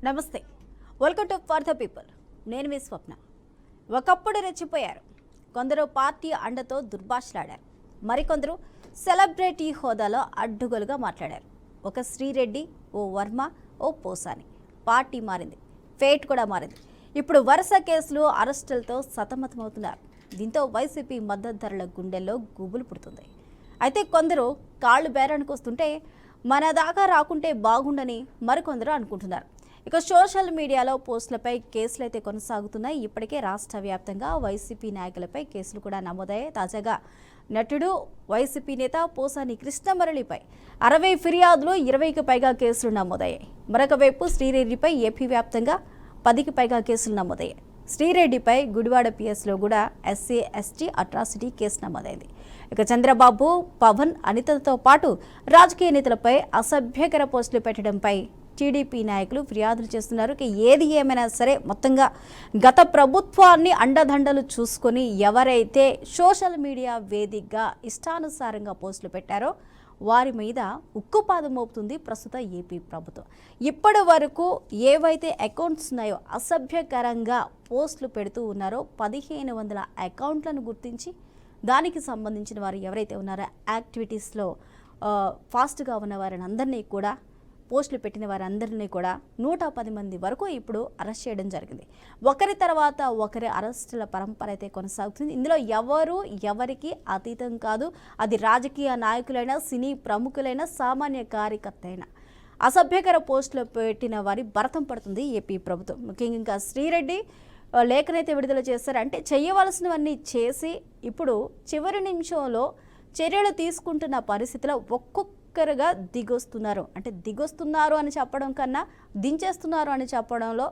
నమస్తే, welcome to for the people. నేను మీ స్వప్న. ఒకప్పుడు రెచ్చిపోయారు కొందరు, పార్టీ అండతో దుర్భాషలాడారు. మరికొందరు సెలబ్రిటీ హోదాలో అడ్డుగోలుగా మాట్లాడారు. ఒక శ్రీరెడ్డి, ఓ వర్మ, ఓ పోసాని. పార్టీ మారింది, ఫేట్ కూడా మారింది. ఇప్పుడు వరుస కేసులు, అరెస్టులతో సతమతమవుతున్నారు. దీంతో వైసీపీ మద్దతుదారుల గుండెల్లో గుబులు పుడుతుంది. అయితే కొందరు కాళ్ళు బేరానికి వస్తుంటే మన దాకా రాకుంటే బాగుండని మరికొందరు అనుకుంటున్నారు. ఇక సోషల్ మీడియాలో పోస్టులపై కేసులు అయితే కొనసాగుతున్నాయి. ఇప్పటికే రాష్ట్ర వ్యాప్తంగా వైసీపీ నాయకులపై కేసులు కూడా నమోదయ్యాయి. తాజాగా నటుడు, వైసీపీ నేత పోసాని కృష్ణమురళిపై 60 ఫిర్యాదులు, 20కి పైగా కేసులు నమోదయ్యాయి. మరొక వైపు శ్రీరెడ్డిపై ఏపీ వ్యాప్తంగా 10కి పైగా కేసులు నమోదయ్యాయి. శ్రీరెడ్డిపై గుడివాడ పిఎస్లో కూడా SC/ST అట్రాసిటీ కేసు నమోదైంది. ఇక చంద్రబాబు, పవన్, అనితతో పాటు రాజకీయ నేతలపై అసభ్యకర పోస్టులు పెట్టడంపై టీడీపీ నాయకులు ఫిర్యాదులు చేస్తున్నారు. ఏది ఏమైనా సరే మొత్తంగా గత ప్రభుత్వాన్ని అండదండలు చూసుకొని ఎవరైతే సోషల్ మీడియా వేదికగా ఇష్టానుసారంగా పోస్టులు పెట్టారో వారి మీద ఉక్కుపాదం మోపుతుంది ప్రస్తుత ఏపీ ప్రభుత్వం. ఇప్పటి వరకు ఏవైతే అకౌంట్స్ ఉన్నాయో, అసభ్యకరంగా పోస్టులు పెడుతూ ఉన్నారో 1500 అకౌంట్లను గుర్తించి దానికి సంబంధించిన వారు ఎవరైతే ఉన్నారో యాక్టివిటీస్లో ఫాస్ట్గా ఉన్న వారిని అందరినీ కూడా, పోస్టులు పెట్టిన వారందరినీ కూడా 110 మంది వరకు ఇప్పుడు అరెస్ట్ చేయడం జరిగింది. ఒకరి తర్వాత ఒకరి అరెస్టుల పరంపర అయితే కొనసాగుతుంది. ఇందులో ఎవరు ఎవరికి అతీతం కాదు. అది రాజకీయ నాయకులైనా, సినీ ప్రముఖులైనా, సామాన్య కార్యకర్త అయినా అసభ్యకర పోస్టులు పెట్టిన వారి భరతం పడుతుంది ఏపీ ప్రభుత్వం. ముఖ్యంగా ఇంకా శ్రీరెడ్డి లేఖనైతే విడుదల చేశారు. అంటే చేయవలసినవన్నీ చేసి ఇప్పుడు చివరి నిమిషంలో చర్యలు తీసుకుంటున్న పరిస్థితిలో ఒక్కొక్కరుగా దిగొస్తున్నారు. అంటే దిగొస్తున్నారు అని చెప్పడం కన్నా దించేస్తున్నారు అని చెప్పడంలో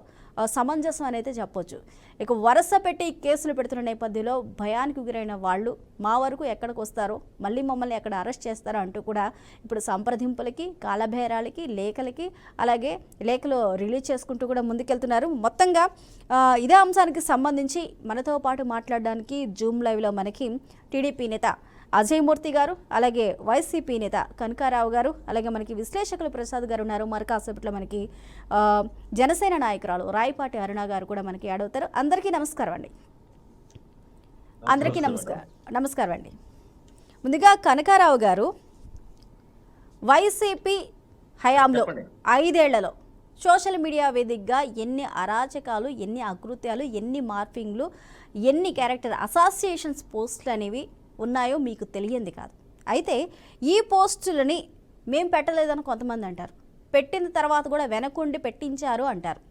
సమంజసం అనేది చెప్పొచ్చు. ఇక వరుస పెట్టి కేసులు పెడుతున్న నేపథ్యంలో భయానికి గురైన వాళ్ళు మా వరకు ఎక్కడికి వస్తారో, మళ్ళీ మమ్మల్ని ఎక్కడ అరెస్ట్ చేస్తారో అంటూ కూడా ఇప్పుడు సంప్రదింపులకి, కాలబేరాలకి, లేఖలకి, అలాగే లేఖలు రిలీజ్ చేసుకుంటూ కూడా ముందుకెళ్తున్నారు. మొత్తంగా ఇదే అంశానికి సంబంధించి మనతో పాటు మాట్లాడడానికి జూమ్ లైవ్లో మనకి టీడీపీ నేత అజయ్ మూర్తి గారు, అలాగే వైసీపీ నేత కనకారావు గారు, అలాగే మనకి విశ్లేషకులు ప్రసాద్ గారు ఉన్నారు. మరి కాసేపట్లో మనకి జనసేన నాయకురాలు రాయపాటి అరుణ గారు కూడా మనకి యాడ్ అవుతారు. అందరికీ నమస్కారం అండి. అందరికీ నమస్కారం అండి. ముందుగా కనకారావు గారు, వైసీపీ హయాంలో 5 ఏళ్లలో సోషల్ మీడియా వేదికగా ఎన్ని అరాచకాలు, ఎన్ని అకృత్యాలు, ఎన్ని మార్ఫింగ్లు, ఎన్ని క్యారెక్టర్ అసోసియేషన్స్ పోస్టులు అనేవి ఉన్నాయో మీకు తెలియంది కాదు. అయితే ఈ పోస్టులని మేము పెట్టలేదని కొంతమంది అంటారు. పెట్టిన తర్వాత కూడా వెనకుండి పెట్టించారు అంటారు.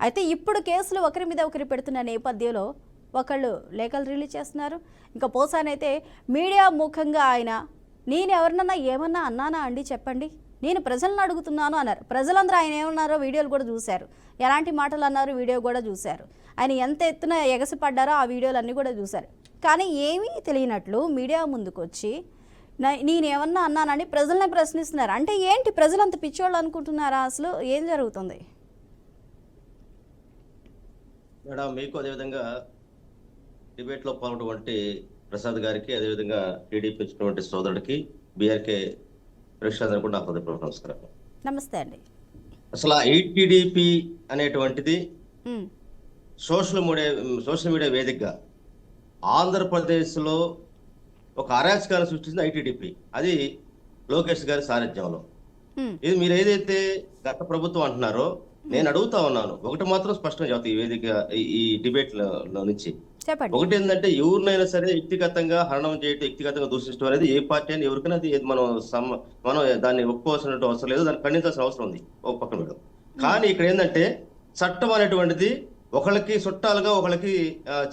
అయితే ఇప్పుడు కేసులు ఒకరి మీద ఒకరి పెడుతున్న నేపథ్యంలో ఒకళ్ళు లేఖలు రిలీజ్ చేస్తున్నారు. ఇంకా పోసానైతే మీడియా ముఖంగా ఆయన, నేను ఎవరినన్నా ఏమన్నా అన్నానా అండి చెప్పండి, నేను ప్రజలను అడుగుతున్నాను అన్నారు. ప్రజలందరూ ఆయన ఏమన్నారో వీడియోలు కూడా చూశారు. ఎలాంటి మాటలు అన్నారు వీడియో కూడా చూశారు. ఆయన ఎంత ఎత్తున ఎగసిపడ్డారో ఆ వీడియోలు అన్నీ కూడా చూశారు. కానీ ఏమీ తెలియనట్లు మీడియా ముందుకు వచ్చి నేనేమన్నా అన్నానని ప్రజల్ని ప్రశ్నిస్తున్నారు. అంటే ఏంటి, ప్రజలు అంత పిచ్చోళ్ళు అనుకుంటున్నారా? అసలు ఏం జరుగుతుంది? మేడం, మీకు అదేవిధంగా డిబేట్లో పాల్గొన్నటువంటి ప్రసాద్ గారికి, అదేవిధంగా టీడీపీ ఇచ్చినటువంటి సోదరుడికి, బీఆర్కే ప్రేక్షకులందరూ కూడా నా హృదయపూర్వక నమస్కారం. నమస్తే అండి. అసలు ఐటీడీపీ అనేటువంటిది సోషల్ మీడియా వేదికగా ఆంధ్రప్రదేశ్లో ఒక అరాచకాన్ని సృష్టించింది ఐటీడీపీ. అది లోకేష్ గారి సారథ్యంలో. ఇది మీరు ఏదైతే గత ప్రభుత్వం అంటున్నారో, నేను అడుగుతా ఉన్నాను, ఒకటి మాత్రం స్పష్టంగా చెబుతా ఈ వేదిక, ఈ డిబేట్ లో నుంచి. ఒకటి ఏంటంటే, ఎవరినైనా సరే వ్యక్తిగతంగా హరణం చేయటం, వ్యక్తిగతంగా దూషించడం అనేది ఏ పార్టీ అని ఎవరికైనా అది మనం దాన్ని ఒప్పుకోవాల్సిన అవసరం లేదు, దాన్ని ఖండించాల్సిన అవసరం ఉంది ఒక పక్కన మేడం. కానీ ఇక్కడ ఏంటంటే, చట్టం అనేటువంటిది ఒకళ్ళకి చుట్టాలుగా, ఒకళ్ళకి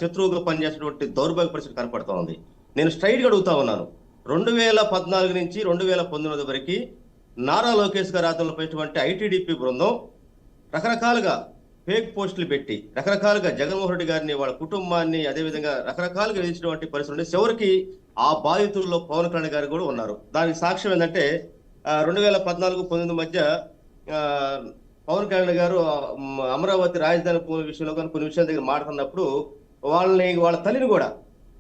శత్రువుగా పనిచేసేటువంటి దౌర్భాగ్య పరిస్థితి కనపడుతూ ఉంది. నేను స్ట్రైట్ గా అడుగుతా ఉన్నాను, 2014 నుంచి 2019 వరకు నారా లోకేష్ గారి ఆధ్వర్యంలో పెట్టినటువంటి ఐటీడీపీ బృందం రకరకాలుగా ఫేక్ పోస్టులు పెట్టి, రకరకాలుగా జగన్మోహన్ రెడ్డి గారిని, వాళ్ళ కుటుంబాన్ని, అదేవిధంగా రకరకాలుగా వేధించినటువంటి పరిస్థితి. చివరికి ఆ బాధితుల్లో పవన్ కళ్యాణ్ గారు కూడా ఉన్నారు. దానికి సాక్ష్యం ఏంటంటే, 2014-19 మధ్య పవన్ కళ్యాణ్ గారు అమరావతి రాజధాని విషయంలో కానీ కొన్ని విషయాల దగ్గర మాట్లాడినప్పుడు వాళ్ళ తల్లిని కూడా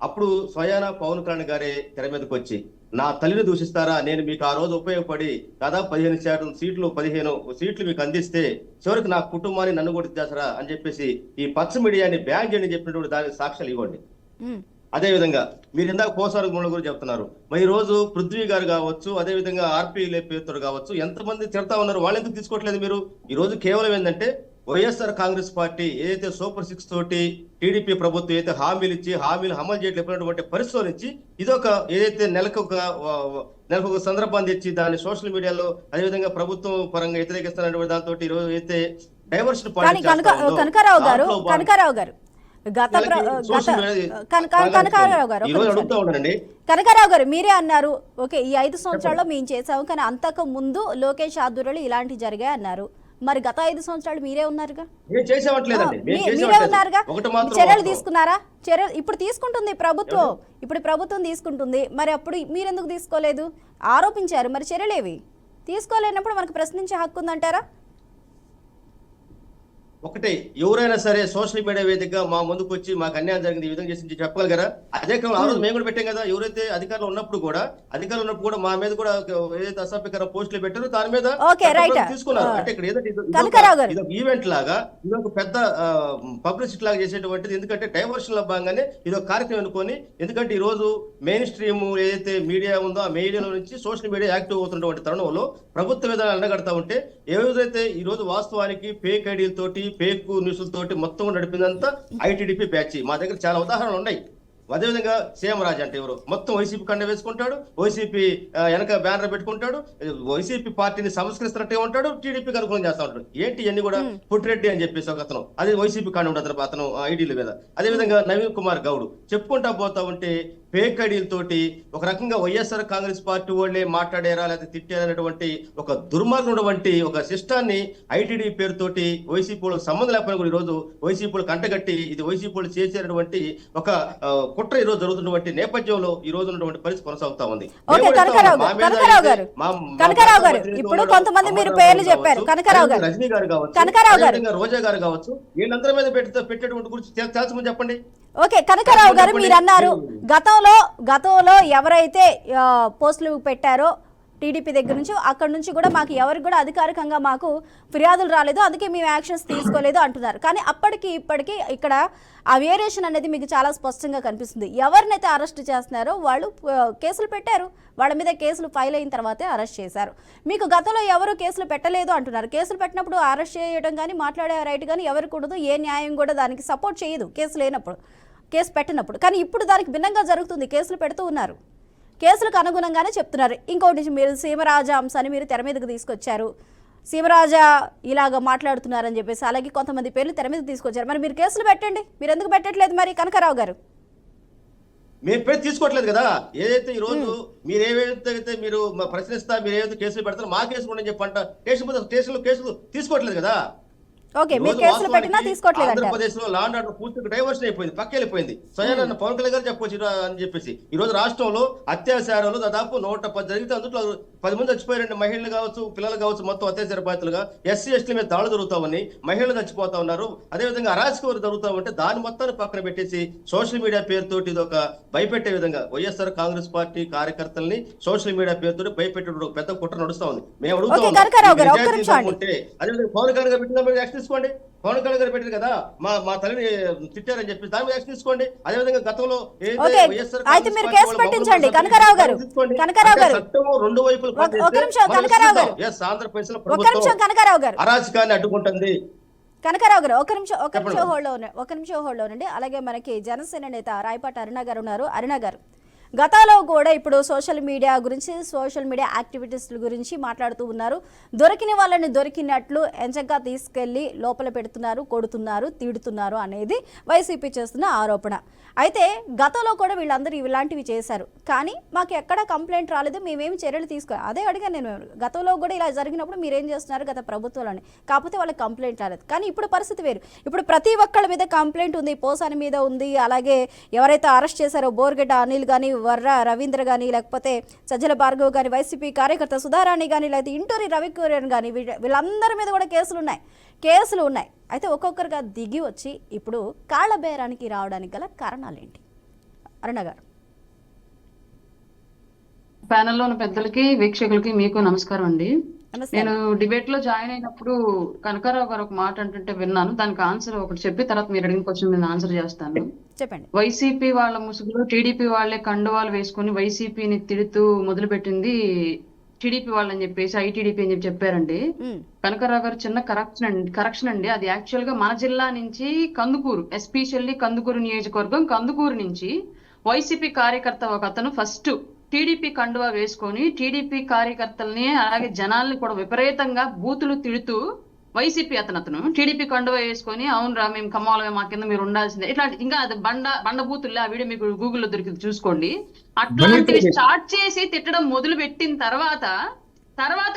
అప్పుడు స్వయాన పవన్ కళ్యాణ్ గారే తెర మీదకి వచ్చి నా తల్లిని దూషిస్తారా? నేను మీకు ఆ రోజు ఉపయోగపడి దాదాపు 15 సీట్లు మీకు అందిస్తే చివరికి నా కుటుంబాన్ని నన్ను కూడా చేస్తారా అని చెప్పేసి ఈ పచ్చ మీడియాని బ్యాన్ చేయని చెప్పినటువంటి దానికి సాక్ష్యాలు ఇవ్వండి. అదే విధంగా మీరు ఇందాక పోసారు గురించి చెప్తున్నారు. మరి ఈ రోజు పృథ్వీ గారు కావచ్చు, అదే విధంగా ఆర్పీ పేరుతో కావచ్చు, ఎంతమంది తిడతా ఉన్నారు, వాళ్ళు ఎందుకు తీసుకోవట్లేదు మీరు? ఈ రోజు కేవలం ఏంటంటే వైఎస్ఆర్ కాంగ్రెస్ పార్టీ ఏదైతే సూపర్ 6 తోటి టీడీపీ ప్రభుత్వం ఏదైతే హామీలు ఇచ్చి హామీలు అమలు చేయలేకపోయినటువంటి పరిస్థితుల నుంచి ఇదొక ఏదైతే నెలకు ఒక సందర్భాన్ని తెచ్చి దాన్ని సోషల్ మీడియాలో అదేవిధంగా ప్రభుత్వం పరంగా వ్యతిరేకిస్తున్నటువంటి దాంతో ఈ రోజు అయితే డైవర్షన్ కనకారావు గారు కనకారావు గారు మీరే అన్నారు, ఓకే ఈ 5 సంవత్సరాల్లో మేము చేసాము, కానీ అంతకు ముందు లోకేష్ ఆధ్వర్యంలో ఇలాంటి జరిగాయి అన్నారు. మరి గత 5 సంవత్సరాలు మీరే ఉన్నారుగా, మీరే ఉన్నారుగా, చర్యలు తీసుకున్నారా? చర్యలు ఇప్పుడు తీసుకుంటుంది ప్రభుత్వం, తీసుకుంటుంది. మరి అప్పుడు మీరెందుకు తీసుకోలేదు? ఆరోపించారు, మరి చర్యలేవి? తీసుకోలేనప్పుడు మనకు ప్రశ్నించే హక్కు ఉందంటారా? ఒకటి, ఎవరైనా సరే సోషల్ మీడియా వేదికగా మా ముందుకు వచ్చి మాకు అన్యాయం జరిగింది ఈ విధంగా చేసి చెప్పగలరా? అదే క్రమం ఆ రోజు మేము కూడా పెట్టాం కదా. ఎవరైతే అధికారులు ఉన్నప్పుడు కూడా మా మీద కూడా ఏదైతే అసభ్యకర పోస్టులు పెట్టారో దాని మీద తీసుకున్నారు. అంటే ఇక్కడ ఏదైతే ఈవెంట్ లాగా ఇది ఒక పెద్ద పబ్లిసిటీ లాగా చేసేటువంటిది. ఎందుకంటే డైవర్షన్ లో భాగంగానే ఇది ఒక కార్యక్రమం అనుకొని, ఎందుకంటే ఈ రోజు మెయిన్ స్ట్రీమ్ ఏదైతే మీడియా ఉందో ఆ మీడియాలో నుంచి సోషల్ మీడియా యాక్టివ్ అవుతున్నటువంటి తరుణంలో ప్రభుత్వ విధానాలు అన్నగడతా ఉంటే ఏదైతే ఈ రోజు వాస్తవానికి ఫేక్ ఐడీలతోటి ఫేక్ న్యూస్లతోటి మొత్తం నడిపిందంతా ఐటీడీపీ బ్యాచ్. మా దగ్గర చాలా ఉదాహరణలు ఉన్నాయి. అదేవిధంగా సీఎం రాజు అంటే ఎవరు, మొత్తం వైసీపీ కండ వేసుకుంటాడు, వైసీపీ వెనక బ్యానర్ పెట్టుకుంటాడు, వైసీపీ పార్టీని సంస్కరిస్తున్నట్టే ఉంటాడు, టీడీపీకి అనుకూలం చేస్తా ఉంటాడు. ఏంటి ఇవన్నీ కూడా పుట్టిరెడ్డి అని చెప్పేసి ఒక అతను, అది వైసీపీ కాండ ఉండదు అతను ఐడీల మీద. అదేవిధంగా నవీన్ కుమార్ గౌడ్ చెప్పుకుంటా పోతా ఉంటే ఫేక్ ఐడీలతోటి ఒక రకంగా వైఎస్ఆర్ కాంగ్రెస్ పార్టీ వాళ్ళే మాట్లాడారా లేకపోతే తిట్టారనేటువంటి ఒక దుర్మార్గమైనటువంటి ఒక సిస్టాన్ని ఐటీడీ పేరుతోటి వైసీపీ వాళ్ళకి సంబంధం లేకపోయినా కూడా ఈ రోజు వైసీపీ వాళ్ళు కంటగట్టి ఇది వైసీపీ వాళ్ళు చేసేటువంటి ఒక కుట్ర ఈ రోజు జరుగుతున్నటువంటి నేపథ్యంలో ఈ రోజు ఉన్నటువంటి పరిస్థితి కొనసాగుతా ఉంది. ఇప్పుడు కొంతమంది మీరు పేర్లు చెప్పారు, రజనీ గారు కావచ్చు, రోజా గారు కావచ్చు, వీళ్ళందరి మీద పెట్టేటువంటి గురించి తెలుసుమని చెప్పండి. ఓకే కనకారావు గారు, మీరు అన్నారు గతంలో ఎవరైతే పోస్టులు పెట్టారో టీడీపీ దగ్గర నుంచి అక్కడ నుంచి కూడా మాకు ఎవరికి కూడా అధికారికంగా మాకు ఫిర్యాదులు రాలేదు, అందుకే మేము యాక్షన్స్ తీసుకోలేదు అంటున్నారు. కానీ అప్పటికి ఇప్పటికీ ఇక్కడ ఆ వేరియేషన్ అనేది మీకు చాలా స్పష్టంగా కనిపిస్తుంది. ఎవరినైతే అరెస్ట్ చేస్తున్నారో వాళ్ళు కేసులు పెట్టారు, వాళ్ళ మీద కేసులు ఫైల్ అయిన తర్వాతే అరెస్ట్ చేశారు. మీకు గతంలో ఎవరు కేసులు పెట్టలేదు అంటున్నారు. కేసులు పెట్టినప్పుడు అరెస్ట్ చేయడం కానీ మాట్లాడే రైట్ కానీ ఎవరికి ఉండదు, ఏ న్యాయం కూడా దానికి సపోర్ట్ చేయదు కేసు లేనప్పుడు, కేసు పెట్టినప్పుడు. కానీ ఇప్పుడు దానికి భిన్నంగా జరుగుతుంది, కేసులు పెడుతూ ఉన్నారు, కేసులకు అనుగుణంగానే చెప్తున్నారు. ఇంకోటి, మీరు సీమరాజా అంశాన్ని మీరు తెర మీదకి తీసుకొచ్చారు, సీమరాజా ఇలాగ మాట్లాడుతున్నారని చెప్పేసి, అలాగే కొంతమంది పేర్లు తెర మీదకి తీసుకొచ్చారు. మరి మీరు కేసులు పెట్టండి, మీరు ఎందుకు పెట్టట్లేదు మరి కనకారావు గారు? మేము పేరు తీసుకోవట్లేదు కదా. ఏదైతే ఈ రోజు మీరు ఏవైతే మీరు ప్రశ్నిస్తా, మీరు ఏదైతే కేసులు పెడతారో మా కేసు కూడా చెప్పంట, కేసులు తీసుకోవట్లేదు కదా. ఆంధ్రప్రదేశ్ లో లా అండ్ ఆర్డర్ పూర్తిగా డైవర్షన్ అయిపోయింది, పక్కెళ్ళిపోయింది. స్వయాన పవన్ కళ్యాణ్ గారు చెప్పొచ్చు అని చెప్పేసి ఈ రోజు రాష్ట్రంలో అత్యాచారాలు దాదాపు 110 జరిగితే అందులో 10 మంది చచ్చిపోయారండి. మహిళలు కావచ్చు, పిల్లలు కావచ్చు, మొత్తం అత్యాచార బాధితులుగా ఎస్సీ ఎస్టీ మీద దాడులు జరుగుతామని మహిళలు చచ్చిపోతా ఉన్నారు. అదేవిధంగా అరాచకం జరుగుతా ఉంటే దాని మొత్తాన్ని పక్కన పెట్టేసి సోషల్ మీడియా పేరుతోటి ఇది ఒక భయపెట్టే విధంగా వైఎస్ఆర్ కాంగ్రెస్ పార్టీ కార్యకర్తల్ని సోషల్ మీడియా పేరుతో భయపెట్టే పెద్ద కుట్ర నడుస్తా ఉంది. మేము అడుగుతా ఉంటే అదేవిధంగా పవన్ కళ్యాణ్ గారు పెట్టిన యాక్షన్ తీసుకోండి. పవన్ కళ్యాణ్ గారు పెట్టారు కదా మా తల్లిని తిట్టారని చెప్పి దాని మీద యాక్షన్ తీసుకోండి. అదేవిధంగా గతంలో అరాచకాన్ని అడ్డుకుంటుంది. కనకారావు గారు ఒక నిమిషం హోల్డ్ ఉండండి. అలాగే మనకి జనసేన నేత రాయపాటి అరుణ గారు ఉన్నారు. అరుణ గారు, గతంలో కూడా ఇప్పుడు సోషల్ మీడియా గురించి, సోషల్ మీడియా యాక్టివిటీస్ల గురించి మాట్లాడుతూ ఉన్నారు. దొరికిన వాళ్ళని దొరికినట్లు ఎంచక్కా తీసుకెళ్లి లోపల పెడుతున్నారు, కొడుతున్నారు, తీడుతున్నారు అనేది వైసీపీ చేస్తున్న ఆరోపణ. అయితే గతంలో కూడా వీళ్ళందరూ ఇలాంటివి చేశారు, కానీ మాకు ఎక్కడ కంప్లైంట్ రాలేదు, మేమేమి చర్యలు తీసుకోవాలి. అదే అడిగాను నేను, గతంలో కూడా ఇలా జరిగినప్పుడు మీరేం చేస్తున్నారు గత ప్రభుత్వాలని, కాకపోతే వాళ్ళకి కంప్లైంట్ రాలేదు. కానీ ఇప్పుడు పరిస్థితి వేరు. ఇప్పుడు ప్రతి ఒక్కళ్ళ మీద కంప్లైంట్ ఉంది, పోసాని మీద ఉంది, అలాగే ఎవరైతే అరెస్ట్ చేశారో బోర్గడ్డ అనిల్ కానీ, వర్ర రవీంద్ర కానీ, లేకపోతే సజ్జల భార్గవ్ కానీ, వైసీపీ కార్యకర్త సుధారాణి కానీ, లేకపోతే ఇంటూరి రవికుమార్ కానీ, వీళ్ళందరి మీద కూడా కేసులు ఉన్నాయి. అయితే ఒక్కొక్కరుగా దిగి వచ్చి ఇప్పుడు కాళ్ల బేరానికి రావడానికి గల కారణాలు ఏంటి? అరుణ గారు. ప్యానెల్లో ఉన్న పెద్దలకి వీక్షకులకి మీకు నమస్కారం అండి. నమస్తే నేను అండి. డిబేట్ లో జాయిన్ అయినప్పుడు కనకారావు గారు ఒక మాట అంటుంటే విన్నాను. దానికి ఆన్సర్ ఒకటి చెప్పి తర్వాత మీరు అడిగిన క్వశ్చన్ మీద ఆన్సర్ చేస్తాను. చెప్పండి. వైసీపీ వాళ్ళ ముసుగులో టీడీపీ వాళ్ళే కండువాలు వేసుకుని వైసీపీని తిడుతూ మొదలుపెట్టింది టీడీపీ వాళ్ళని చెప్పేసి ఐటీడీపీ అని చెప్పి చెప్పారండి. ఉమ్, కనకారావు గారు చిన్న కరెక్షన్ అండి. అది యాక్చువల్ గా మన జిల్లా నుంచి కందుకూరు, ఎస్పెషల్లీ కందుకూరు నియోజకవర్గం, కందుకూరు నుంచి వైసీపీ కార్యకర్త ఒక అతను ఫస్ట్ టీడీపీ కండువా వేసుకొని టీడీపీ కార్యకర్తల్ని అలాగే జనాల్ని కూడా విపరీతంగా బూతులు తిడుతూ వైసీపీ అతను టీడీపీ కండువా వేసుకొని అవునరా మేము కమ్మాలమే మా కింద మీరు ఉండాల్సిందే ఇట్లాంటి ఇంకా అది బండ బూతుల్లో ఆ వీడియో మీకు గూగుల్లో దొరికింది చూసుకోండి. అట్లాంటివి స్టార్ట్ చేసి తిట్టడం మొదలు పెట్టిన తర్వాత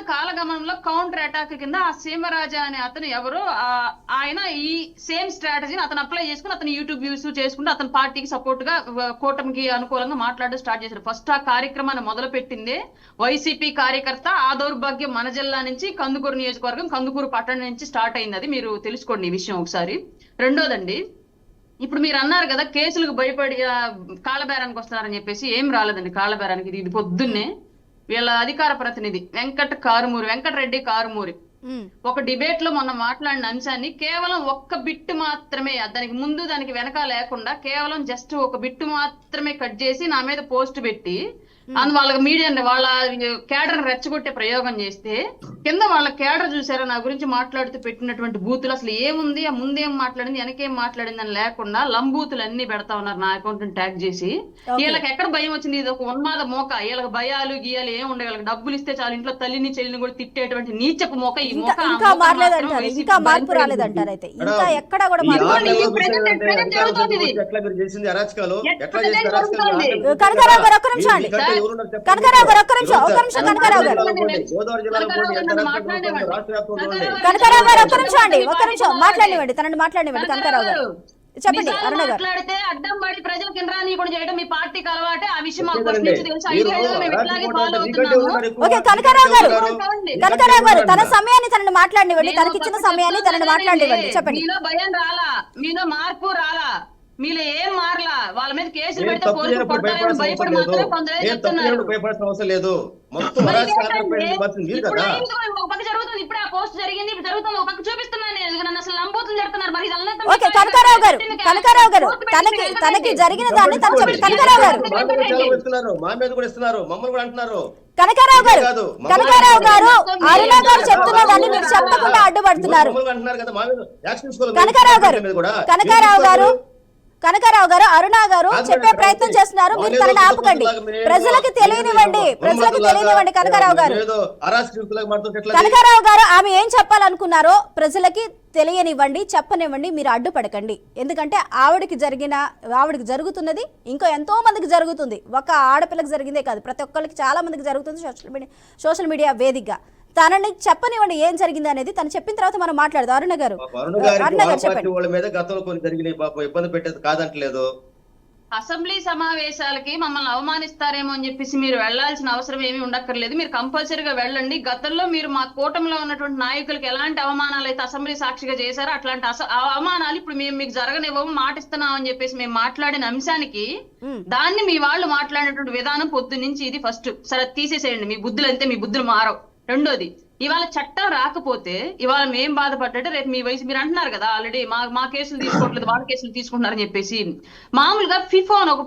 కాలగమనంలో కౌంటర్ అటాక్ కింద ఆ సీమరాజా అనే అతను ఎవరో ఆయన ఈ సేమ్ స్ట్రాటజీని అతను అప్లై చేసుకుని అతను యూట్యూబ్ వ్యూస్ చేసుకుంటూ అతని పార్టీకి సపోర్ట్ గా కూటమికి అనుకూలంగా మాట్లాడడం స్టార్ట్ చేశారు. ఫస్ట్ ఆ కార్యక్రమాన్ని మొదలు పెట్టిందే వైసీపీ కార్యకర్త. ఆ దౌర్భాగ్యం మన జిల్లా నుంచి కందుకూరు నియోజకవర్గం, కందుకూరు పట్టణం నుంచి స్టార్ట్ అయింది. అది మీరు తెలుసుకోండి ఈ విషయం ఒకసారి. రెండోదండి, ఇప్పుడు మీరు అన్నారు కదా కేసులకు భయపడి కాళ్ళబేరానికి వస్తున్నారని చెప్పేసి. ఏం రాలేదండి కాళ్ళబేరానికి. ఇది పొద్దున్నే వీళ్ళ అధికార ప్రతినిధి వెంకటరెడ్డి కారుమూరి ఒక డిబేట్ లో మొన్న మాట్లాడిన అంశాన్ని కేవలం ఒక్క బిట్టు మాత్రమే, దానికి ముందు దానికి వెనక లేకుండా కేవలం జస్ట్ ఒక బిట్టు మాత్రమే కట్ చేసి నా మీద పోస్ట్ పెట్టి వాళ్ళ మీడియా వాళ్ళ కేడర్ రెచ్చగొట్టే ప్రయోగం చేస్తే కింద వాళ్ళ కేడర్ చూసారా నా గురించి మాట్లాడుతూ పెట్టినటువంటి బూతులు. అసలు ఏముంది, ఆ ముందేం మాట్లాడింది వెనకేం మాట్లాడింది అని లేకుండా లంబూతులు అన్ని పెడతా ఉన్నారు నా అకౌంట్ ని ట్యాగ్ చేసి. వీళ్ళకి ఎక్కడ భయం వచ్చింది? ఇది ఒక ఉన్మాద మోక. వీళ్ళకి భయాలు గీయాలు ఏం ఉండే, వాళ్ళకి డబ్బులు ఇస్తే చాలు ఇంట్లో తల్లిని చెల్లిని కూడా తిట్టేటువంటి నీచపు మోక. ఈ మోక ఇంకా మారలేదంటారు, ఇంకా మార్పు రాలేదంటారు. అయితే ఇంకా ఎక్కడ కూడా కనకారావు గారు ఒక్క నిమిషం అండి. కనకారావు గారు ఒక్క నిమిషం. కనకారావు గారు ఒక్క నిమిషం అండి. ఒక్క నిమిషం మాట్లాడివ్వండి, తనని మాట్లాడివ్వండి. కనకారావు గారు చెప్పండి. అరుణ గారు మాట్లాడితే అడ్డం పడి ప్రజలకు ఇంద్రాని కూడా చేయడం మీ పార్టీకి అలవాటే. ఆ విషయం మాకు ఫస్ట్ నుంచి తెలుసు. 5 ఏళ్లుగా మేము ఇట్లాగే ఫాలో అవుతున్నాము. ఓకే కనకారావు గారు తన సమయాన్ని తనని మాట్లాడివ్వండి. తనకి ఇచ్చిన సమయాన్ని తనని మాట్లాడివ్వండి. చెప్పండి. మీలో భయం రాలా, మీలో మార్పు రాలా, మీలో ఏం మారలా. వాళ్ళ మీద కేసులు పెడితే పోలీసులు కొడతారని భయపడి మాత్రమే కొందరు చెప్తున్నారు. ఒక పక్క జరుగుతుంది, ఇప్పుడు ఆ పోస్ట్ జరిగింది, ఇప్పుడు జరుగుతుంది, ఒక పక్క చూపిస్తున్నాను నేను. నన్ను అసలు నంబూతులు జరుగుతున్నారు. మరి ఓకే కనకారావు గారు తనకి జరిగిన దాన్ని తను చెప్పండి. కనకారావు గారు అరుణ గారు చెప్తున్న దాన్ని మీరు చెప్పకుండా అడ్డుపడుతున్నారు. కనకారావు గారు అరుణ గారు చెప్పే ప్రయత్నం చేస్తున్నారు. మీరు తనని ఆపకండి. ప్రజలకు తెలియనివ్వండి. కనకారావు గారు ఆమె ఏం చెప్పాలనుకున్నారో ప్రజలకి తెలియనివ్వండి, చెప్పనివ్వండి. మీరు అడ్డుపడకండి. ఎందుకంటే ఆవిడకి జరుగుతున్నది ఇంకో ఎంతో మందికి జరుగుతుంది. ఒక ఆడపిల్లకి జరిగిందే కాదు, ప్రతి ఒక్కరికి చాలా మందికి జరుగుతుంది సోషల్ మీడియా వేదికగా. తనని చెప్పనివ్వండి ఏం జరిగింది అనేది. తను చెప్పిన తర్వాత మనం మాట్లాడదాం. అరుణ గారు చెప్పండి. ఇబ్బంది పెట్టేది కాదంటలేదు. అసెంబ్లీ సమావేశాలకి మమ్మల్ని అవమానిస్తారేమో అని చెప్పేసి మీరు వెళ్లాల్సిన అవసరం ఏమీ ఉండక్కర్లేదు. మీరు కంపల్సరీగా వెళ్ళండి. గతంలో మీరు మా కూటమిలో ఉన్నటువంటి నాయకులకి ఎలాంటి అవమానాలు అయితే అసెంబ్లీ సాక్షిగా చేశారో అట్లాంటి అవమానాలు ఇప్పుడు మేము మీకు జరగనివ్వము, మాటిస్తున్నాం అని చెప్పేసి మేము మాట్లాడిన అంశానికి దాన్ని మీ వాళ్ళు మాట్లాడినటువంటి విధానం పొద్దు నుంచి ఇది ఫస్ట్. సరే తీసేసేయండి, మీ బుద్ధులు అంతే, మీ బుద్ధులు మారవు. రెండోది, ఇవాళ చట్టం రాకపోతే ఇవాళ మేం బాధపడ్డట్టు రేపు మీ వయసు మీరు అంటున్నారు కదా ఆల్రెడీ మా కేసులు తీసుకోవట్లేదు, వాళ్ళ కేసులు తీసుకుంటున్నారని చెప్పేసి. మామూలుగా ఫిఫా అని ఒక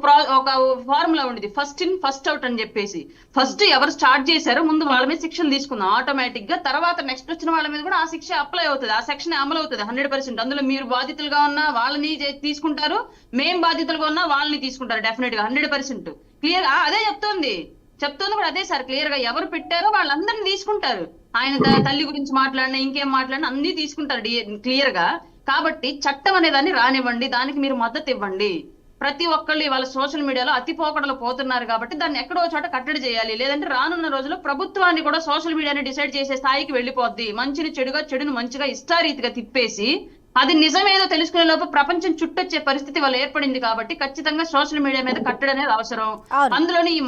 ఫార్ములా ఉండేది, ఫస్ట్ ఇన్ ఫస్ట్ అవుట్ అని చెప్పేసి. ఫస్ట్ ఎవరు స్టార్ట్ చేశారో ముందు వాళ్ళ మీద శిక్షలు తీసుకుందాం ఆటోమేటిక్ గా. తర్వాత నెక్స్ట్ వచ్చిన వాళ్ళ మీద కూడా ఆ శిక్ష అప్లై అవుతుంది, ఆ సెక్షన్ అమలు అవుతుంది 100%. అందులో మీరు బాధితులుగా ఉన్నా వాళ్ళని తీసుకుంటారు, మేం బాధితులుగా ఉన్నా వాళ్ళని తీసుకుంటారు డెఫినెట్ గా 100%. క్లియర్ అదే చెప్తోంది కూడా అదే సార్. క్లియర్ గా ఎవరు పెట్టారో వాళ్ళందరినీ తీసుకుంటారు. ఆయన తల్లి గురించి మాట్లాడినా ఇంకేం మాట్లాడినా అన్ని తీసుకుంటారు క్లియర్ గా. కాబట్టి చట్టం అనేదాన్ని రానివ్వండి, దానికి మీరు మద్దతు ఇవ్వండి. ప్రతి ఒక్కళ్ళు ఇవాళ సోషల్ మీడియాలో అతి పోకడలు పోతున్నారు కాబట్టి దాన్ని ఎక్కడో చోట కట్టడి చేయాలి. లేదంటే రానున్న రోజుల్లో ప్రభుత్వాన్ని కూడా సోషల్ మీడియాని డిసైడ్ చేసే స్థాయికి వెళ్ళిపోద్ది. మంచిని చెడుగా, చెడును మంచిగా ఇష్టారీతిగా తిప్పేసి అది నిజమేదో తెలుసుకునే లోపు ప్రపంచం చుట్టొచ్చే పరిస్థితి వాళ్ళు ఏర్పడింది. కాబట్టి ఖచ్చితంగా సోషల్ మీడియా మీద కట్టడి అనేది అవసరం. అందులోని ఈ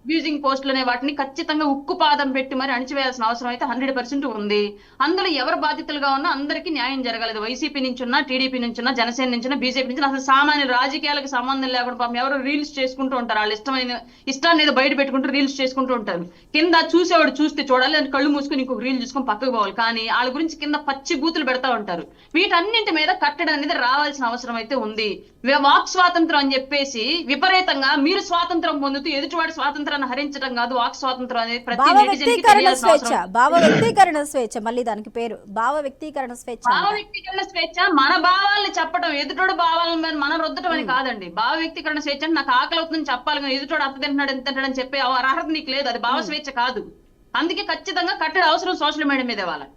అబ్యూజింగ్ పోస్టులు అనే వాటిని ఖచ్చితంగా ఉక్కుపాదం పెట్టి మరి అణిచివేయాల్సిన అవసరం అయితే 100% ఉంది. అందులో ఎవరు బాధితులుగా ఉన్నా అందరికీ న్యాయం జరగలేదు. వైసీపీ నుంచి ఉన్నా, టీడీపీ నుంచి ఉన్నా, జనసేన నుంచి ఉన్నా, బీజేపీ నుంచి అసలు సామాన్య రాజకీయాలకు సంబంధం లేకుండా పాపం ఎవరు రీల్స్ చేసుకుంటూ ఉంటారు. వాళ్ళు ఇష్టాన్ని ఏదో బయట పెట్టుకుంటూ రీల్స్ చేసుకుంటూ ఉంటారు. కింద చూసేవాడు చూస్తే చూడాలి, అని కళ్ళు మూసుకుని ఇంకొక రీల్ చూసుకొని పక్కకు పోవాలి. కానీ వాళ్ళ గురించి కింద పచ్చి బూతులు పెడతా ఉంటారు. వీటన్నింటి మీద కట్టడి అనేది రావాల్సిన అవసరం అయితే ఉంది. వాక్ స్వాతంత్రం అని చెప్పేసి విపరీతంగా మీరు స్వాతంత్రం పొందుతూ ఎదుటివాడి స్వాతంత్రాన్ని హరించడం కాదు వాక్ స్వాతంత్రం అనేది ప్రతి భావ నెటిజన్కి వ్యక్తీకరణ తెలియాల్సిన స్వేచ్ఛ, అవసరం. భావ వ్యక్తీకరణ స్వేచ్ఛ, మళ్ళీ దానికి పేరు భావ వ్యక్తీకరణ స్వేచ్ఛ భావ అంటారు. వ్యక్తీకరణ స్వేచ్ఛ మన భావాల్ని చెప్పడం, ఎదుటోడు భావాలను మీద మనం రుద్దటం అని కాదండి. భావ వ్యక్తీకరణ స్వేచ్ఛ అంటే నాకు ఆకలి అవుతుందని చెప్పాలి, కానీ ఎదుటోడు అత్త తింటున్నాడు ఎంత తింటాడు అని చెప్పే అర్హత నీకు లేదు. అది భావ స్వేచ్ఛ కాదు. అందుకే ఖచ్చితంగా కట్టడి అవసరం సోషల్ మీడియా మీద ఇవ్వాలి.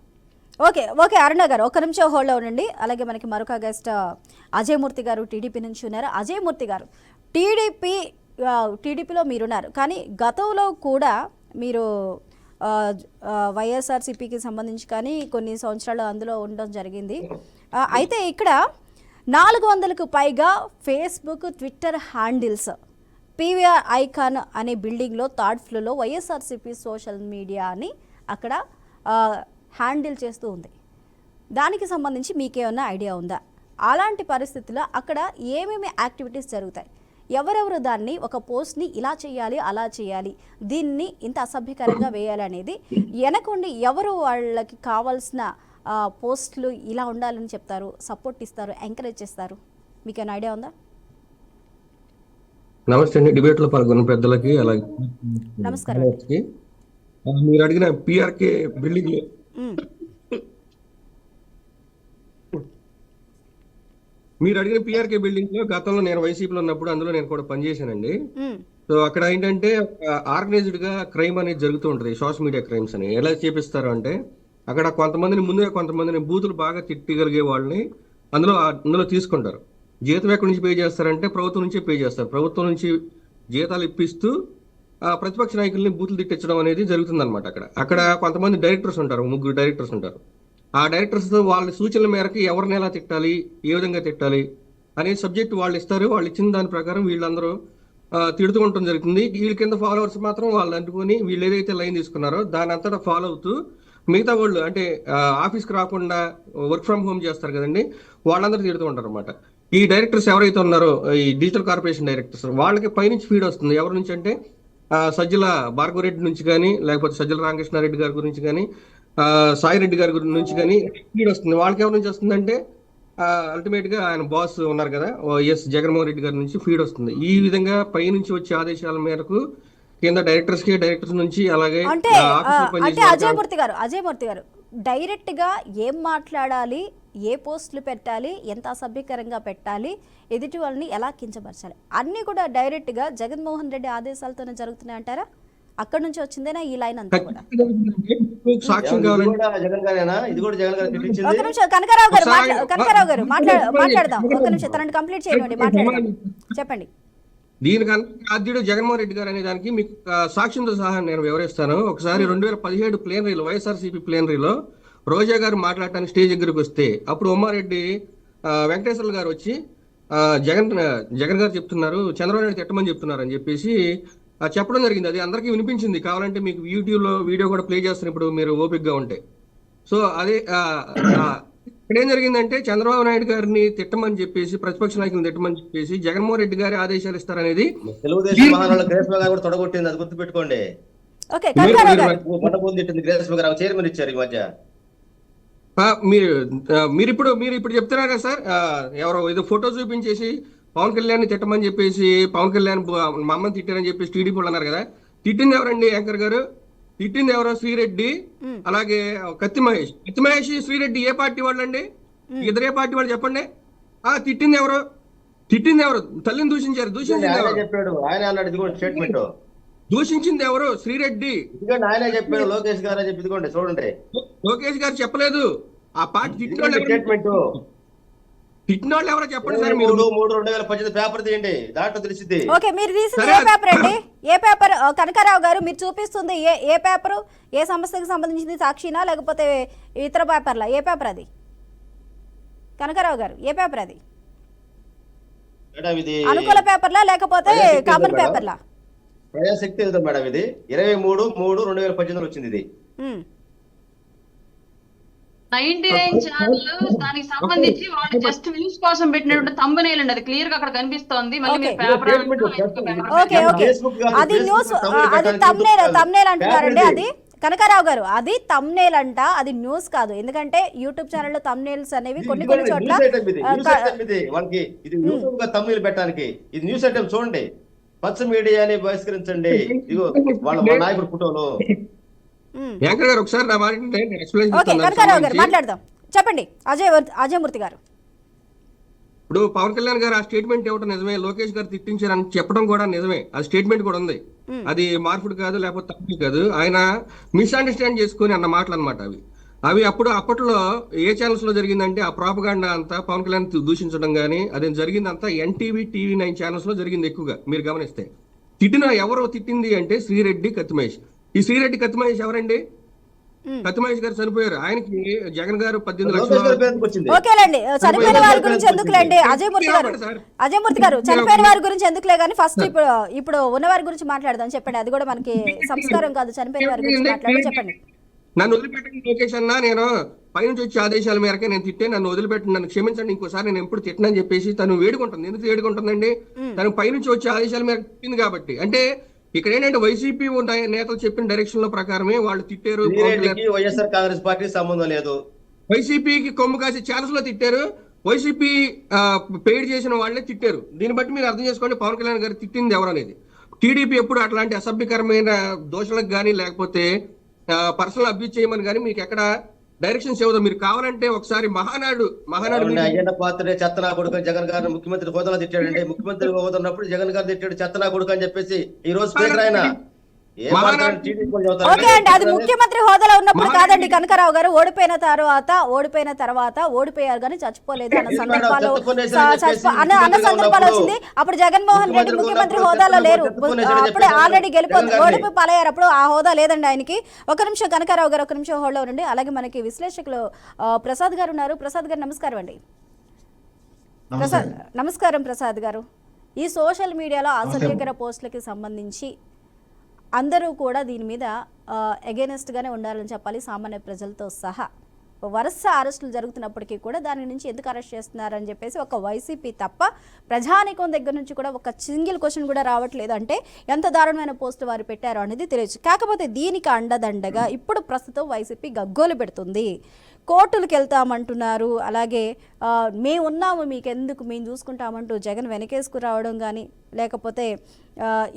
ఓకే ఓకే అరుణ గారు ఒక నిమిషం హోల్డ్లో ఉండండి. అలాగే మనకి మరొక గెస్ట్ అజయ్ మూర్తి గారు టీడీపీ నుంచి ఉన్నారు. అజయ్ మూర్తి గారు, టీడీపీలో మీరున్నారు, కానీ గతంలో కూడా మీరు వైఎస్ఆర్సీపీకి సంబంధించి కానీ కొన్ని సంవత్సరాలు అందులో ఉండడం జరిగింది. అయితే ఇక్కడ 400కు పైగా Facebook, Twitter handles, PVR icon అనే బిల్డింగ్లో థర్డ్ ఫ్లోర్లో వైఎస్ఆర్సీపీ సోషల్ మీడియా అని అక్కడ హ్యాండిల్ చేస్తూ ఉంది. దానికి సంబంధించి మీకేమన్నా ఐడియా ఉందా? అలాంటి పరిస్థితుల్లో అక్కడ ఏమేమి యాక్టివిటీస్ జరుగుతాయి, ఎవరెవరు దాన్ని ఒక పోస్ట్ని ఇలా చేయాలి అలా చేయాలి, దీన్ని ఇంత అసభ్యకరంగా వేయాలి అనేది వెనకుండి ఎవరు వాళ్ళకి కావాల్సిన పోస్టులు ఇలా ఉండాలని చెప్తారు, సపోర్ట్ ఇస్తారు, ఎంకరేజ్ చేస్తారు? మీకేమైనా ఐడియా ఉందా? నమస్తే అండి. డిబేట్లో పాల్గొన్న పెద్దలకి అలాగే నమస్కారం. మీరు అడిగిన పిఆర్కే బిల్డింగ్ లో గతంలో నేను వైసీపీలో ఉన్నప్పుడు అందులో నేను కూడా పనిచేశానండి. సో అక్కడ ఏంటంటే ఆర్గనైజ్డ్ గా క్రైమ్ అనేది జరుగుతూ ఉంటుంది. సోషల్ మీడియా క్రైమ్స్ అని ఎలా చేపిస్తారు అంటే అక్కడ కొంతమందిని బూతులు బాగా తిట్టగలిగే వాళ్ళని అందులో తీసుకుంటారు. జీతం ఎక్కడి నుంచి పే చేస్తారంటే ప్రభుత్వం నుంచే పే చేస్తారు. ప్రభుత్వం నుంచి జీతాలు ఇప్పిస్తూ ప్రతిపక్ష నాయకుల్ని బూతులు తిట్టించడం అనేది జరుగుతుంది అనమాట. అక్కడ కొంతమంది డైరెక్టర్స్ ఉంటారు, 3 డైరెక్టర్స్ ఉంటారు. ఆ డైరెక్టర్స్ వాళ్ళ సూచనల మేరకు ఎవరిని ఎలా తిట్టాలి, ఏ విధంగా తిట్టాలి అనే సబ్జెక్ట్ వాళ్ళు ఇస్తారు. వాళ్ళు ఇచ్చిన దాని ప్రకారం వీళ్ళందరూ తిడుతూ ఉండటం జరుగుతుంది. వీళ్ళ కింద ఫాలోవర్స్ మాత్రం వాళ్ళు అంటుకొని వీళ్ళు ఏదైతే లైన్ తీసుకున్నారో దాని అంతటా ఫాలో అవుతూ మిగతా వాళ్ళు అంటే ఆఫీస్కి రాకుండా వర్క్ ఫ్రమ్ హోమ్ చేస్తారు కదండి, వాళ్ళందరూ తిడుతూ ఉంటారు అనమాట. ఈ డైరెక్టర్స్ ఎవరైతే ఉన్నారో ఈ డిజిటల్ కార్పొరేషన్ డైరెక్టర్స్ వాళ్ళకి పైనుంచి ఫీడ్ వస్తుంది. ఎవరి నుంచి అంటే సజ్జల భార్గవరెడ్డి నుంచి కానీ, లేకపోతే సజ్జల రామకృష్ణారెడ్డి గారి గురించి కానీ, సాయిరెడ్డి గారి నుంచి కానీ ఫీడ్ వస్తుంది. వాళ్ళకి ఎవరి నుంచి వస్తుందంటే అల్టిమేట్ గా ఆయన బాస్ ఉన్నారు కదా జగన్మోహన్ రెడ్డి గారి నుంచి ఫీడ్ వస్తుంది. ఈ విధంగా పై నుంచి వచ్చే ఆదేశాల మేరకు కింద డైరెక్టర్స్ నుంచి అలాగే అంటే అజయ్ మూర్తి గారు డైరెక్ట్ గా ఏం మాట్లాడాలి, ఏ పోస్టులు పెట్టాలి, ఎంత అసభ్యకరంగా పెట్టాలి, ఎదుటి వాళ్ళని ఎలా కించపరచాలి అన్నీ కూడా డైరెక్ట్ గా జగన్మోహన్ రెడ్డి ఆదేశాలతోనే జరుగుతున్నాయి అంటారా? అక్కడ నుంచి వచ్చిందేనా ఈ లైన్ అంతా కూడా? ఒక నిమిషం కనకారావు గారు మాట్లాడదాం. ఒక నిమిషం తనని కంప్లీట్ చేయండి, మాట్లాడదాం, చెప్పండి. దీనికన్నా ఆద్యుడు జగన్మోహన్ రెడ్డి గారు అనే దానికి మీకు సాక్ష్యంతో సహా నేను వివరిస్తాను. ఒకసారి 2017 ప్లేనరీలో వైఎస్ఆర్సీపీ ప్లేనరీలో రోజా గారు మాట్లాడటానికి స్టేజ్ దగ్గరికి వస్తే అప్పుడు ఉమ్మారెడ్డి వెంకటేశ్వర్లు గారు వచ్చి జగన్ గారు చెప్తున్నారు, చంద్రబాబు నాయుడు తిట్టమని చెప్తున్నారు అని చెప్పేసి చెప్పడం జరిగింది. అది అందరికీ వినిపించింది. కావాలంటే మీకు యూట్యూబ్లో వీడియో కూడా ప్లే చేస్తున్న ఇప్పుడు మీరు ఓపిక్గా ఉంటే. సో అదే ఇక్కడ ఏం జరిగిందంటే చంద్రబాబు నాయుడు గారిని తిట్టమని చెప్పేసి ప్రతిపక్ష నాయకులను తిట్టమని చెప్పేసి జగన్మోహన్ రెడ్డి గారి ఆదేశాలు ఇస్తారనేది తెలుగుదేశం మహారాష్ట్ర గ్రేస్ గారు కూడా తొడగొట్టింది, అది గుర్తుపెట్టుకోండి. చైర్మన్ ఇచ్చారు ఈ మధ్య. మీరు ఇప్పుడు చెప్తున్నారు కదా సార్, ఎవరో ఏదో ఫోటో చూపించేసి పవన్ కళ్యాణ్ తిట్టమని చెప్పేసి పవన్ కళ్యాణ్ మా అమ్మని తిట్టారని చెప్పేసి టీడీపీ వాళ్ళు అన్నారు కదా. తిట్టింది ఎవరండి యాంకర్ గారు? తిట్టింది ఎవరో శ్రీరెడ్డి, అలాగే కత్తి మహేష్ శ్రీరెడ్డి ఏ పార్టీ వాళ్ళు అండి? ఇద్దరు ఏ పార్టీ వాళ్ళు చెప్పండి. తిట్టింది ఎవరు? తల్లిని దూషించారు. దూషించింది ఎవరు? శ్రీరెడ్డి. ఆయన చెప్పాడు, లోకేష్ గారు చెప్పి ఇదిగోండి చూడండి. లోకేష్ గారు చెప్పలేదు. ఆ పార్టీ తిట్టిన వాళ్ళు ఎవరో చెప్పండి సార్. 3/3/2018 పేపర్ తీయండి, దాంట్లో తెలిసింది. ఓకే, మీరు తీసింది ఏ పేపర్ అండి? ఏ పేపర్? కనకారావు గారు మీరు చూపిస్తుంది ఏ పేపరు? ఏ సంస్థకి సంబంధించింది? సాక్షినా లేకపోతే ఇతర పేపర్లా? ఏ పేపర్ అది? కనకారావు గారు ఏ పేపర్ అది? అనుకూల పేపర్లా లేకపోతే కామన్ పేపర్లా? ప్రజాశక్తి ఏదో మేడం ఇది 23/3/2018 వచ్చింది ఇది. 99 ఛానల్ దానికి సంబంధించి వాళ్ళు జస్ట్ వ్యూస్ కోసం పెట్టినటువంటి థంబ్నెయిల్ అండి, అది క్లియర్ గా అక్కడ కనిపిస్తోంది. మళ్ళీ మీరు పేపర్ ఓకే ఓకే అది న్యూస్, అది తమ్నేల్ అంటున్నారండి. అది కనకారావు గారు, అది తమ్నేల్ అంట, అది న్యూస్ కాదు. ఎందుకంటే యూట్యూబ్ ఛానల్లో తమ్నేల్స్ అనేవి కొన్ని చోట్ల వాళ్ళకి ఇది యూట్యూబ్ గా తమ్ముళ్ళు పెట్టడానికి ఇది న్యూస్ ఐటమ్ చూడండి. పచ్చ మీడియాని బహిష్కరించండి, ఇదిగో వాళ్ళ నాయకుడు ఫోటోలు. యాంకర్ గారు ఒకసారి నా మాట నేను ఎక్స్ప్లెయిన్ ఓకే కనకారావు గారు మాట్లాడదాం, చెప్పండి. అజయమూర్తి గారు, ఇప్పుడు పవన్ కళ్యాణ్ గారు ఆ స్టేట్మెంట్ ఇవ్వడం నిజమే, లోకేష్ గారు తిట్టించారని చెప్పడం కూడా నిజమే, ఆ స్టేట్మెంట్ కూడా ఉంది. అది మార్పుడు కాదు, లేకపోతే తప్పు కాదు, ఆయన మిస్అండర్స్టాండ్ చేసుకుని అన్న మాటలు అనమాట అవి. అప్పట్లో ఏ ఛానల్స్ లో జరిగిందంటే ఆ ప్రాపగాండా అంతా పవన్ కళ్యాణ్ దూషించడం కానీ అది జరిగిందంతా ఎన్టీవీ, TV9 ఛానల్స్ లో జరిగింది ఎక్కువగా. మీరు గమనిస్తే ఎవరు తిట్టింది అంటే శ్రీరెడ్డి, కత్తిమహేష్. ఈ శ్రీరెడ్డి, కత్తిమహేష్ ఎవరండి? కత్తిమహేష్ గారు చనిపోయారు, ఆయనకి జగన్ గారు 18 లక్షలు. ఓకేలేండి, చనిపోయిన వారి గురించి ఎందుకులేండి అజయమూర్తి గారు చనిపోయిన వారి గురించి ఎందుకులే కానీ ఫస్ట్ ఇప్పుడు ఉన్న వారి గురించి మాట్లాడదాం. చెప్పండి, అది కూడా మనకి సంస్కారం కాదు, చనిపోయిన వారి గురించి మాట్లాడడం. చెప్పండి. నన్ను వదిలిపెట్టండి లోకేష్ అన్నా, నేను పైనుంచి వచ్చే ఆదేశాల మేరకే నేను తిట్టే, నన్ను వదిలిపెట్టండి, నన్ను క్షమించండి, ఇంకోసారి నేను ఎప్పుడు తిట్టనని చెప్పేసి తను వేడుకుంటుంది. ఎందుకు వేడుకుంటుందండి? తను పైనుంచి వచ్చే ఆదేశాల మేరకు తిట్టింది కాబట్టి. అంటే ఇక్కడ ఏంటంటే వైసీపీ నేతలు చెప్పిన డైరెక్షన్ లో ప్రకారమే వాళ్ళు తిట్టారు. వైఎస్ఆర్ కాంగ్రెస్ పార్టీ సంబంధం లేదు. వైసీపీకి కొమ్ము కాసి ఛాన్స్ లో తిట్టారు, వైసీపీ పెయిడ్ చేసిన వాళ్ళే తిట్టారు. దీన్ని బట్టి మీరు అర్థం చేసుకోండి పవన్ కళ్యాణ్ గారు తిట్టింది ఎవరనేది. టీడీపీ ఎప్పుడు అట్లాంటి అసభ్యకరమైన దోషణలకు కానీ లేకపోతే పర్సనల్ అబ్యూజ్ చేయమని కానీ మీకు ఎక్కడ డైరెక్షన్స్ ఇవ్వదు. మీరు కావాలంటే ఒకసారి మహానాడు అయ్యన్న పాత్రే చెత్తనా కొడుకు జగన్ గారిని ముఖ్యమంత్రి హోదాలో తిట్టాడంటే, ముఖ్యమంత్రి హోదా ఉన్నప్పుడు జగన్ గారు తిట్టాడు చెత్తనా కొడుకు అని చెప్పేసి ఈ రోజు స్పీకర్ ఆయన ఓకే అండి, అది ముఖ్యమంత్రి హోదాలో ఉన్నప్పుడు కాదండి కనకారావు గారు. ఓడిపోయిన తర్వాత ఓడిపోయారు కానీ చచ్చిపోలేదు అన్న సందర్భాలు వచ్చింది. అప్పుడు జగన్మోహన్ రెడ్డి ముఖ్యమంత్రి హోదాలో లేరు, అప్పుడే ఆల్రెడీ ఓడిపోయి పాలయ్యారు. అప్పుడు ఆ హోదా లేదండి ఆయనకి. ఒక నిమిషం కనకారావు గారు, ఒక నిమిషం హోల్డ్లో ఉండండి. అలాగే మనకి విశ్లేషకులు ప్రసాద్ గారు ఉన్నారు. ప్రసాద్ గారు నమస్కారం అండి. నమస్కారం ప్రసాద్ గారు. ఈ సోషల్ మీడియాలో అసభ్యకర పోస్టులకి సంబంధించి అందరూ కూడా దీని మీద అగైనెస్ట్గానే ఉండాలని చెప్పాలి, సామాన్య ప్రజలతో సహా. వరుస అరెస్టులు జరుగుతున్నప్పటికీ కూడా దాని నుంచి ఎందుకు అరెస్ట్ చేస్తున్నారని చెప్పేసి ఒక వైసీపీ తప్ప ప్రజానీకం దగ్గర నుంచి కూడా ఒక సింగిల్ క్వశ్చన్ కూడా రావట్లేదు. అంటే ఎంత దారుణమైన పోస్టు వారు పెట్టారో అనేది తెలియచ్చు. కాకపోతే దీనికి అండదండగా ఇప్పుడు ప్రస్తుతం వైసీపీ గగ్గోలు పెడుతుంది. కోర్టులకు వెళ్తామంటున్నారు, అలాగే మేము ఉన్నాము మీకెందుకు మేము చూసుకుంటామంటూ జగన్ వెనకేసుకు రావడం కానీ, లేకపోతే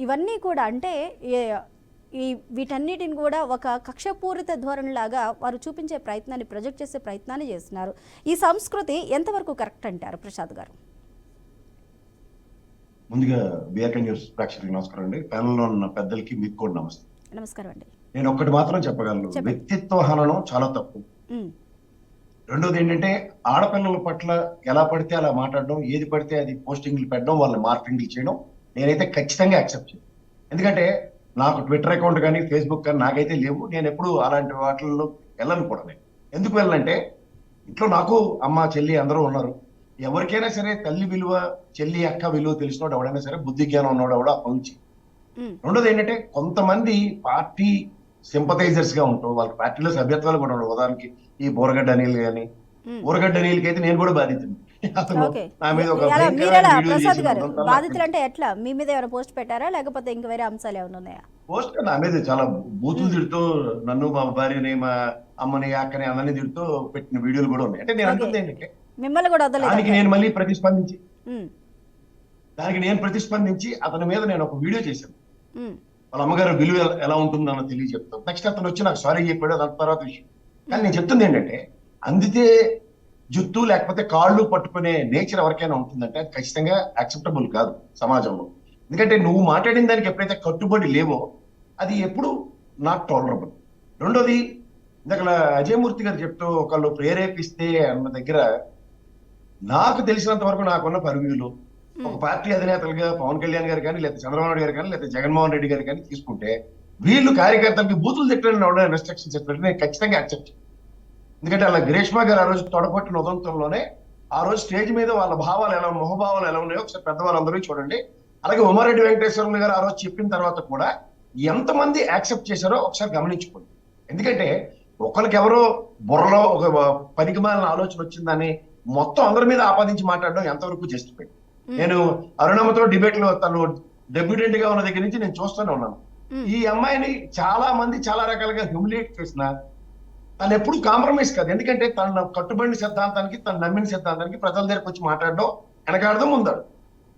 ఇవన్నీ కూడా అంటే వీటన్నిటిని కూడా ఒక కక్షపూరిత ధోరణిలాగా వారు చూపించే ప్రయత్నాన్ని, ప్రొజెక్ట్ చేసే ప్రయత్నాన్ని చేస్తున్నారు. ఈ సంస్కృతి ఎంతవరకు కరెక్ట్ అంటారు ప్రసాద్ గారు? ముందుగా బిఆర్కే న్యూస్ ప్రేక్షకులకు నమస్కారం అండి. ప్యానెల్లో ఉన్న పెద్దలకి మీకు కూడా నమస్తే. నమస్కారం అండి. నేను ఒక్కటి మాత్రం చెప్పగలను, వ్యక్తిత్వ హననం చాలా తప్పు. రెండోది ఏంటంటే ఆడపిల్లల పట్ల ఎలా పడితే అలా మాట్లాడడం, ఏది పడితే అది పోస్టింగ్లు పెట్టడం, వాళ్ళని మార్పింగ్లు చేయడం నేనైతే ఖచ్చితంగా యాక్సెప్ట్ చేయను. ఎందుకంటే నాకు ట్విట్టర్ అకౌంట్ కానీ ఫేస్బుక్ కానీ నాకైతే లేవు. నేను ఎప్పుడు అలాంటి వాటిల్లో వెళ్ళను కూడా. నేను ఎందుకు వెళ్ళనంటే ఇంట్లో నాకు అమ్మ చెల్లి అందరూ ఉన్నారు. ఎవరికైనా సరే తల్లి విలువ, చెల్లి అక్క విలువ తెలిసినోడు ఎవడైనా సరే, బుద్ధి జ్ఞానం ఉన్నవాడు ఎవడో పంచి. రెండోది ఏంటంటే కొంతమంది పార్టీ సింపథైజర్స్ గా ఉంటారు, వాళ్ళ పార్టీలో సభ్యత్వాలు కూడా ఉండవు. ఉదాహరణకి ఈ బోరగడ్డ అనిల్ కానీ, బోరగడ్డ అనిల్కి అయితే నేను కూడా బాధితుడు. ప్రసాద్ గారు బాధితులు అంటే ఎట్లా? మీ మీద ఏమైనా పోస్ట్ పెట్టారా, లేకపోతే ఇంకా వేరే అంశాలు ఏమైనా ఉన్నాయా? పోస్ట్ నా మీద చాలా బూతులు తిడుతూ నన్ను, మా భార్యని, మా అమ్మని, అక్కని అందరినీ తిడుతూ పెట్టిన వీడియోలు కూడా ఉన్నాయి. అంటే నేను అంటుంది ఏంటంటే మిమ్మల్ని కూడా దానికి నేను మళ్ళీ ప్రతిస్పందించి అతని మీద నేను ఒక వీడియో చేశాను. వాళ్ళ అమ్మగారు విలువ ఎలా ఉంటుందన్న తెలియజెప్తాను. నెక్స్ట్ అతను వచ్చి నాకు సారీ చెప్పాడు, దాని తర్వాత విషయం. కానీ నేను చెప్తుంది ఏంటంటే అందితే జుత్తు లేకపోతే కాళ్ళు పట్టుకునే నేచర్ ఎవరికైనా ఉంటుందంటే అది ఖచ్చితంగా యాక్సెప్టబుల్ కాదు సమాజంలో. ఎందుకంటే నువ్వు మాట్లాడిన దానికి ఎప్పుడైతే కట్టుబడి లేవో అది ఎప్పుడు నాట్ టాలరబుల్. రెండోది ఇందాక అజయమూర్తి గారు చెప్తూ ఒకళ్ళు ప్రేరేపిస్తే అన్న దగ్గర నాకు తెలిసినంత వరకు నాకున్న పరిమితులు ఒక పార్టీ అధినేతలుగా పవన్ కళ్యాణ్ గారు కానీ, లేదా చంద్రబాబు నాయుడు గారు కానీ, లేదా జగన్మోహన్ రెడ్డి గారు కానీ తీసుకుంటే వీళ్ళు కార్యకర్తలకి బూతులు తిట్టడం రెస్ట్రిక్షన్స్ చెప్పినట్టు నేను ఖచ్చితంగా యాక్సెప్ట్ చేస్తాను. ఎందుకంటే అలా గ్రేష్మా గారు ఆ రోజు తొడగొట్టిన ఉదంతంలోనే ఆ రోజు స్టేజ్ మీద వాళ్ళ భావాలు ఎలా, మొహభావాలు ఎలా ఉన్నాయో ఒకసారి పెద్దవాళ్ళందరూ చూడండి. అలాగే ఉమారెడ్డి వెంకటేశ్వరరావు గారు ఆ రోజు చెప్పిన తర్వాత కూడా ఎంతమంది యాక్సెప్ట్ చేశారో ఒకసారి గమనించుకోండి. ఎందుకంటే ఒకరికి ఎవరో బుర్రలో ఒక పనికిమాలిన ఆలోచన వచ్చిందని మొత్తం అందరి మీద ఆపాదించి మాట్లాడడం ఎంతవరకు జస్టిఫైడ్. నేను అరుణమ్మతో డిబేట్ లో తను డెప్యూటెంట్ గా ఉన్న దగ్గర నుంచి నేను చూస్తూనే ఉన్నాను. ఈ అమ్మాయిని చాలా మంది చాలా రకాలుగా హ్యూమిలియేట్ చేసిన తను ఎప్పుడు కాంప్రమైజ్ కాదు. ఎందుకంటే తన కట్టుబడిన సిద్ధాంతానికి, తను నమ్మిన సిద్ధాంతానికి ప్రజల దగ్గరకు వచ్చి మాట్లాడడం వెనకాడడం ఉందాడు.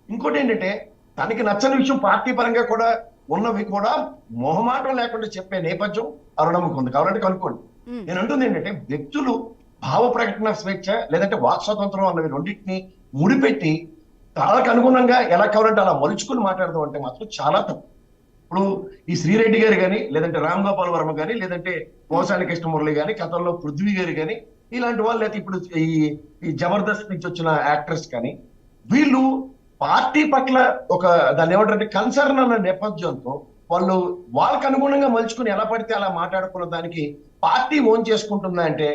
ఇంకోటి ఏంటంటే తనకి నచ్చని విషయం పార్టీ పరంగా కూడా ఉన్నవి కూడా మొహమాటం లేకుండా చెప్పే నేపథ్యం అరుణమ్మకు ఉంది. కాబట్టి కనుక్కోండి. నేను అంటుంది ఏంటంటే వ్యక్తులు భావ ప్రకటన స్వేచ్ఛ లేదంటే వాక్ స్వాతంత్రం అన్నవి రెండింటిని ముడిపెట్టి వాళ్ళకి అనుగుణంగా ఎలా కావాలంటే అలా మలుచుకుని మాట్లాడదాం అంటే మాత్రం చాలా తప్పు. ఇప్పుడు ఈ శ్రీరెడ్డి గారు కానీ, లేదంటే రామ్ గోపాల్ వర్మ కానీ, లేదంటే పోసాని కృష్ణమురళి కానీ, గతంలో పృథ్వీ గారు కానీ, ఇలాంటి వాళ్ళు, లేకపోతే ఇప్పుడు ఈ జబర్దస్త్ నుంచి వచ్చిన యాక్టర్స్ కానీ, వీళ్ళు పార్టీ పట్ల ఒక దాన్ని ఏమంటారంటే కన్సర్న్ అన్న నేపథ్యంతో వాళ్ళు వాళ్ళకి అనుగుణంగా మలుచుకుని ఎలా పడితే అలా మాట్లాడుకున్న దానికి పార్టీ ఓన్ చేసుకుంటుందా అంటే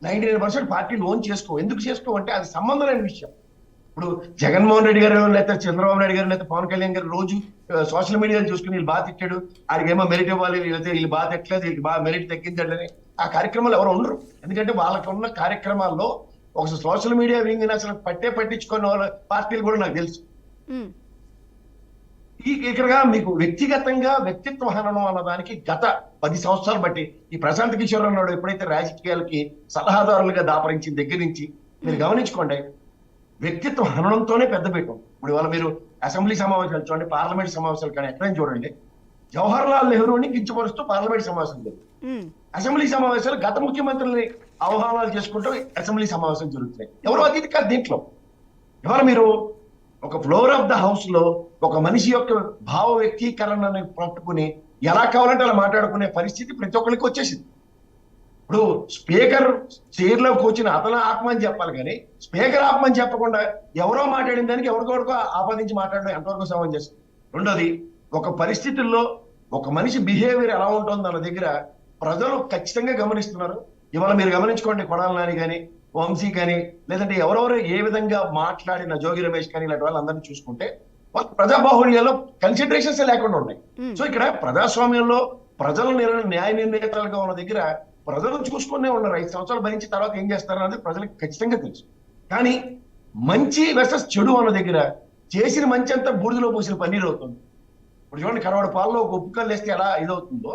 99% పార్టీలు ఓన్ చేసుకో. ఎందుకు చేసుకోవంటే అది సంబంధం లేని విషయం. ఇప్పుడు జగన్మోహన్ రెడ్డి గారు, లేకపోతే చంద్రబాబు నాయుడు గారు, లేకపోతే పవన్ కళ్యాణ్ గారు రోజు సోషల్ మీడియాలో చూసుకుని వీళ్ళు బాగా తిట్టాడు, ఆడికి ఏమో మెరిట్ ఇవ్వాలి, లేకపోతే వీళ్ళు బాగా తిట్టలేదు, వీళ్ళకి బాగా మెరిట్ తగ్గించండి అని ఆ కార్యక్రమాలు ఎవరు ఉండరు. ఎందుకంటే వాళ్ళకి ఉన్న కార్యక్రమాల్లో ఒక సోషల్ మీడియా వింగ్ అసలు పట్టించుకున్న వాళ్ళ పార్టీలు కూడా నాకు తెలుసు. ఇక్కడగా మీకు వ్యక్తిగతంగా వ్యక్తిత్వ హననం అన్నదానికి గత 10 సంవత్సరాలు బట్టి ఈ ప్రశాంత్ కిషోర్ అన్నాడు ఎప్పుడైతే రాజకీయాలకి సలహాదారులుగా దాపరించిన దగ్గర నుంచి మీరు గమనించుకోండి, వ్యక్తిత్వ హననంతోనే పెద్ద పీఠం. ఇప్పుడు ఇవాళ మీరు అసెంబ్లీ సమావేశాలు చూడండి, పార్లమెంట్ సమావేశాలు కానీ ఎక్కడైనా చూడండి, జవహర్ లాల్ నెహ్రూని కించపరుస్తూ పార్లమెంట్ సమావేశం జరుగుతుంది. అసెంబ్లీ సమావేశాలు గత ముఖ్యమంత్రుల్ని ఆహ్వానాలు చేసుకుంటూ అసెంబ్లీ సమావేశం జరుగుతున్నాయి. ఎవరో అతిథి కాదు దీంట్లో. ఇవాళ మీరు ఒక ఫ్లోర్ ఆఫ్ ద హౌస్ లో ఒక మనిషి యొక్క భావ వ్యక్తీకరణని పట్టుకుని ఎలా కావాలంటే అలా మాట్లాడుకునే పరిస్థితి ప్రతి ఒక్కరికి వచ్చేసింది. ఇప్పుడు స్పీకర్ చైర్లో కూర్చుని అతను ఆత్మని చెప్పాలి కానీ స్పీకర్ ఆత్మని చెప్పకుండా ఎవరో మాట్లాడిన దానికి ఎవరికొకరికో ఆపాదించి మాట్లాడడం ఎంతవరకు సమంజసం. రెండోది, ఒక పరిస్థితుల్లో ఒక మనిషి బిహేవియర్ ఎలా ఉంటుంది అన్న దగ్గర ప్రజలు ఖచ్చితంగా గమనిస్తున్నారు. ఇవాళ మీరు గమనించుకోండి, కొడాలి నాని కానీ, వంశీ కానీ, లేదంటే ఎవరెవరు ఏ విధంగా మాట్లాడిన జోగి రమేష్ కానీ ఇలాంటి వాళ్ళందరినీ చూసుకుంటే వాళ్ళ ప్రజాబాహుళ్యంలో కన్సిడరేషన్స్ లేకుండా ఉన్నాయి. సో ఇక్కడ ప్రజాస్వామ్యంలో ప్రజల న్యాయ నిర్ణేతలుగా ఉన్న దగ్గర ప్రజలు చూసుకునే ఉన్నారు. 5 సంవత్సరాలు భరించి తర్వాత ఏం చేస్తారన్నది ప్రజలకు ఖచ్చితంగా తెలుసు. కానీ మంచి వర్సెస్ చెడు అన్న దగ్గర చేసిన మంచి అంతా బూడిదలో పోసిన పన్నీరు అవుతుంది. ఇప్పుడు చూడండి, కరవాడ పాలలో ఒక ఉప్పు కళ్ళు వేస్తే ఎలా ఇదవుతుందో,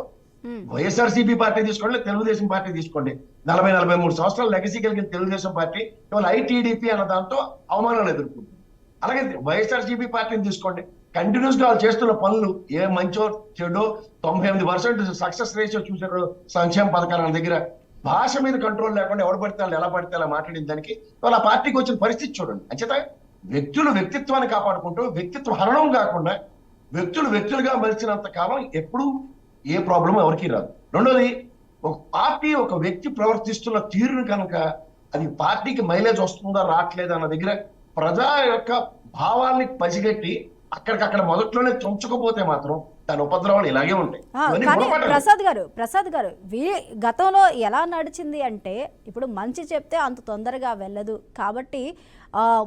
వైఎస్ఆర్సీపీ పార్టీ తీసుకోండి, తెలుగుదేశం పార్టీ తీసుకోండి, 40-43 సంవత్సరాలు లెగసీ కలిగిన తెలుగుదేశం పార్టీ ఇవాళ ఐటీడీపీ అన్న దాంతో అవమానాలు ఎదుర్కొంటుంది. అలాగే వైఎస్ఆర్సీపీ పార్టీని తీసుకోండి, కంటిన్యూస్ గా వాళ్ళు చేస్తున్న పనులు ఏ మంచో చెడో 98% సక్సెస్ రేషియో చూసారు సంక్షేమ పథకాల దగ్గర. భాష మీద కంట్రోల్ లేకుండా ఎవరు పడితే వాళ్ళు ఎలా పడితే అలా మాట్లాడిన దానికి వాళ్ళ పార్టీకి వచ్చిన పరిస్థితి చూడండి. అంచేత వ్యక్తులు వ్యక్తిత్వాన్ని కాపాడుకుంటూ వ్యక్తిత్వ హరణం కాకుండా వ్యక్తులుగా మలిచినంత కాలం ఎప్పుడు ఏ ప్రాబ్లం ఎవరికి రాదు. రెండోది, ఒక పార్టీ ఒక వ్యక్తి ప్రవర్తిస్తున్న తీరును కనుక అది పార్టీకి మైలేజ్ వస్తుందా రావట్లేదా అన్న దగ్గర ప్రజా యొక్క భావాల్ని పసిగట్టి అక్కడికక్కడ మొదట్లోనే తుంచకపోతే మాత్రం దాని ఉపద్రవాలు ఇలాగే ఉంటాయి. కానీ ప్రసాద్ గారు గతంలో ఎలా నడిచింది అంటే, ఇప్పుడు మంచి చెప్తే అంత తొందరగా వెళ్ళదు కాబట్టి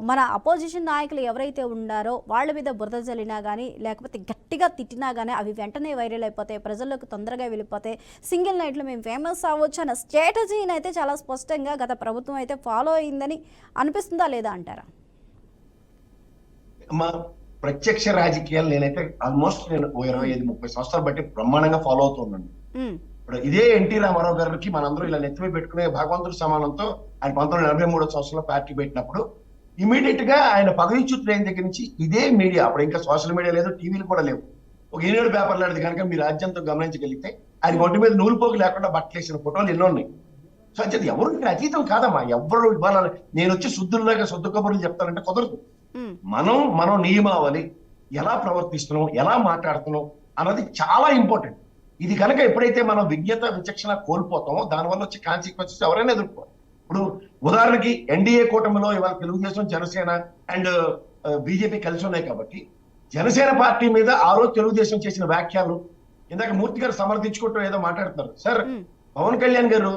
మన అపోజిషన్ నాయకులు ఎవరైతే ఉన్నారో వాళ్ళ మీద బురద జల్లినా కానీ లేకపోతే గట్టిగా తిట్టినా కానీ అవి వెంటనే వైరల్ అయిపోతాయి, ప్రజల్లోకి తొందరగా వెళ్ళిపోతాయి, సింగిల్ నైట్లో మేము ఫేమస్ అవ్వచ్చు అన్న స్ట్రాటజీని అయితే చాలా స్పష్టంగా గత ప్రభుత్వం అయితే ఫాలో అయిందని అనిపిస్తుందా లేదా అంటారా? ప్రత్యక్ష రాజకీయాలు నేనైతే ఆల్మోస్ట్ నేను 25-30 సంవత్సరాలు బట్టి బ్రహ్మాండంగా ఫాలో అవుతున్నాను. ఇప్పుడు ఇదే ఎన్టీ రామారావు గారికి మనందరూ ఇలా నెత్తిమీ పెట్టుకునే భగవంతుడి సమానంతో ఆయన 1943 సంవత్సరంలో పార్టీ పెట్టినప్పుడు ఇమీడియట్ గా ఆయన పదవిచ్యుతులు అయిన దగ్గర నుంచి ఇదే మీడియా, అప్పుడు ఇంకా సోషల్ మీడియా లేదు, టీవీలు కూడా లేవు, ఒక ఈనాడు పేపర్ లాంటిది కనుక మీ రాజ్యంతో గమనించగలిగితే ఆయన ఒంటి మీద నూలుపోగు లేకుండా బట్టలేసిన ఫోటోలు ఎన్నో ఉన్నాయి. సో అంటే ఎవరికి అతీతం కాదమ్మా. ఎవరు ఇవాళ నేను వచ్చి శుద్ధుల్లాగా శుద్ధ కబుర్లు చెప్తానంటే కుదరదు. మనం నియమావళి ఎలా ప్రవర్తిస్తున్నాం, ఎలా మాట్లాడుతున్నాం అన్నది చాలా ఇంపార్టెంట్. ఇది కనుక ఎప్పుడైతే మనం విజ్ఞత విచక్షణ కోల్పోతామో దానివల్ల వచ్చే కాన్సిక్వెన్సెస్ ఎవరైనా ఎదుర్కోవాలి. ఇప్పుడు ఉదాహరణకి ఎన్డీఏ కూటమిలో ఇవాళ తెలుగుదేశం, జనసేన అండ్ బీజేపీ కలిసి ఉన్నాయి కాబట్టి జనసేన పార్టీ మీద ఆ రోజు తెలుగుదేశం చేసిన వ్యాఖ్యలు ఇందాక మూర్తి గారు సమర్థించుకుంటూ ఏదో మాట్లాడుతున్నారు. సార్, పవన్ కళ్యాణ్ గారు